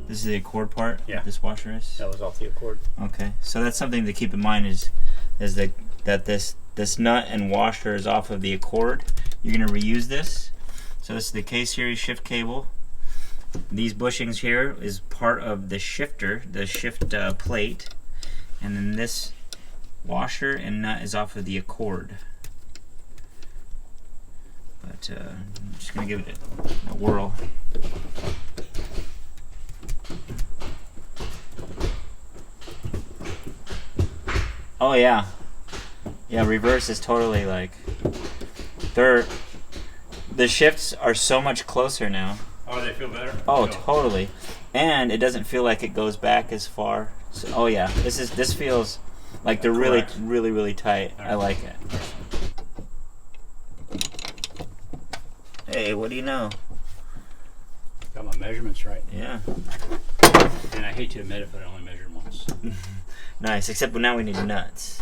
This is the Accord part. Yeah. This washer is. That was off the Accord. Okay, so that's something to keep in mind is that this nut and washer is off of the Accord. You're gonna reuse this. So this is the K-series shift cable. These bushings here is part of the shifter, the shift plate, and then this washer and nut is off of the Accord. But I'm just gonna give it a whirl. Oh yeah, yeah. Reverse is totally like the shifts are so much closer now. Oh, they feel better? Oh, totally. And it doesn't feel like it goes back as far. So, oh yeah, this feels like they're really, really, really tight. I like it. Hey, what do you know? Got my measurements right. Yeah. And I hate to admit it, but I only measured once. Nice, except now we need nuts.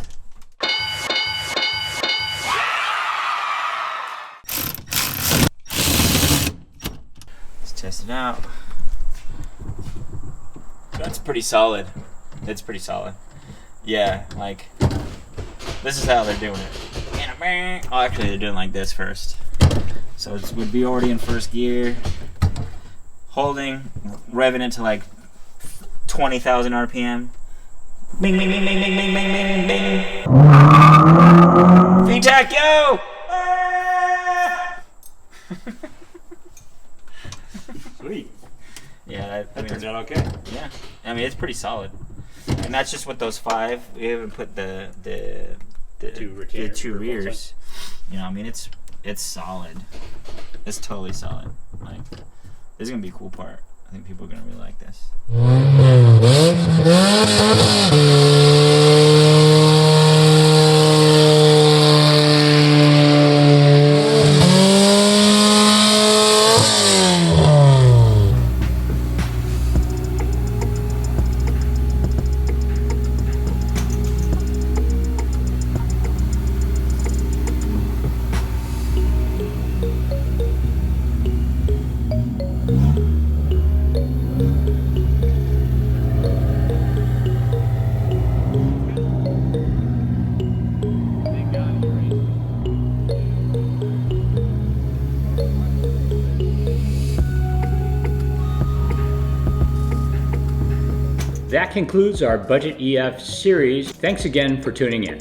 Let's test it out. That's pretty solid. It's pretty solid. Yeah, like, this is how they're doing it. Oh, actually, they're doing like this first. So it would be already in first gear. Holding, revving it to like 20,000 RPM. Bing, bing, bing, bing, bing, bing, bing, bing, bing. VTEC, yo! Sweet. Yeah, That turned out okay. yeah. I mean, it's pretty solid. And that's just with those 5. We haven't put the two rears. You know, I mean, it's solid. It's totally solid. Like, this is gonna be a cool part. I think people are gonna really like this. That concludes our Budget EF series. Thanks again for tuning in.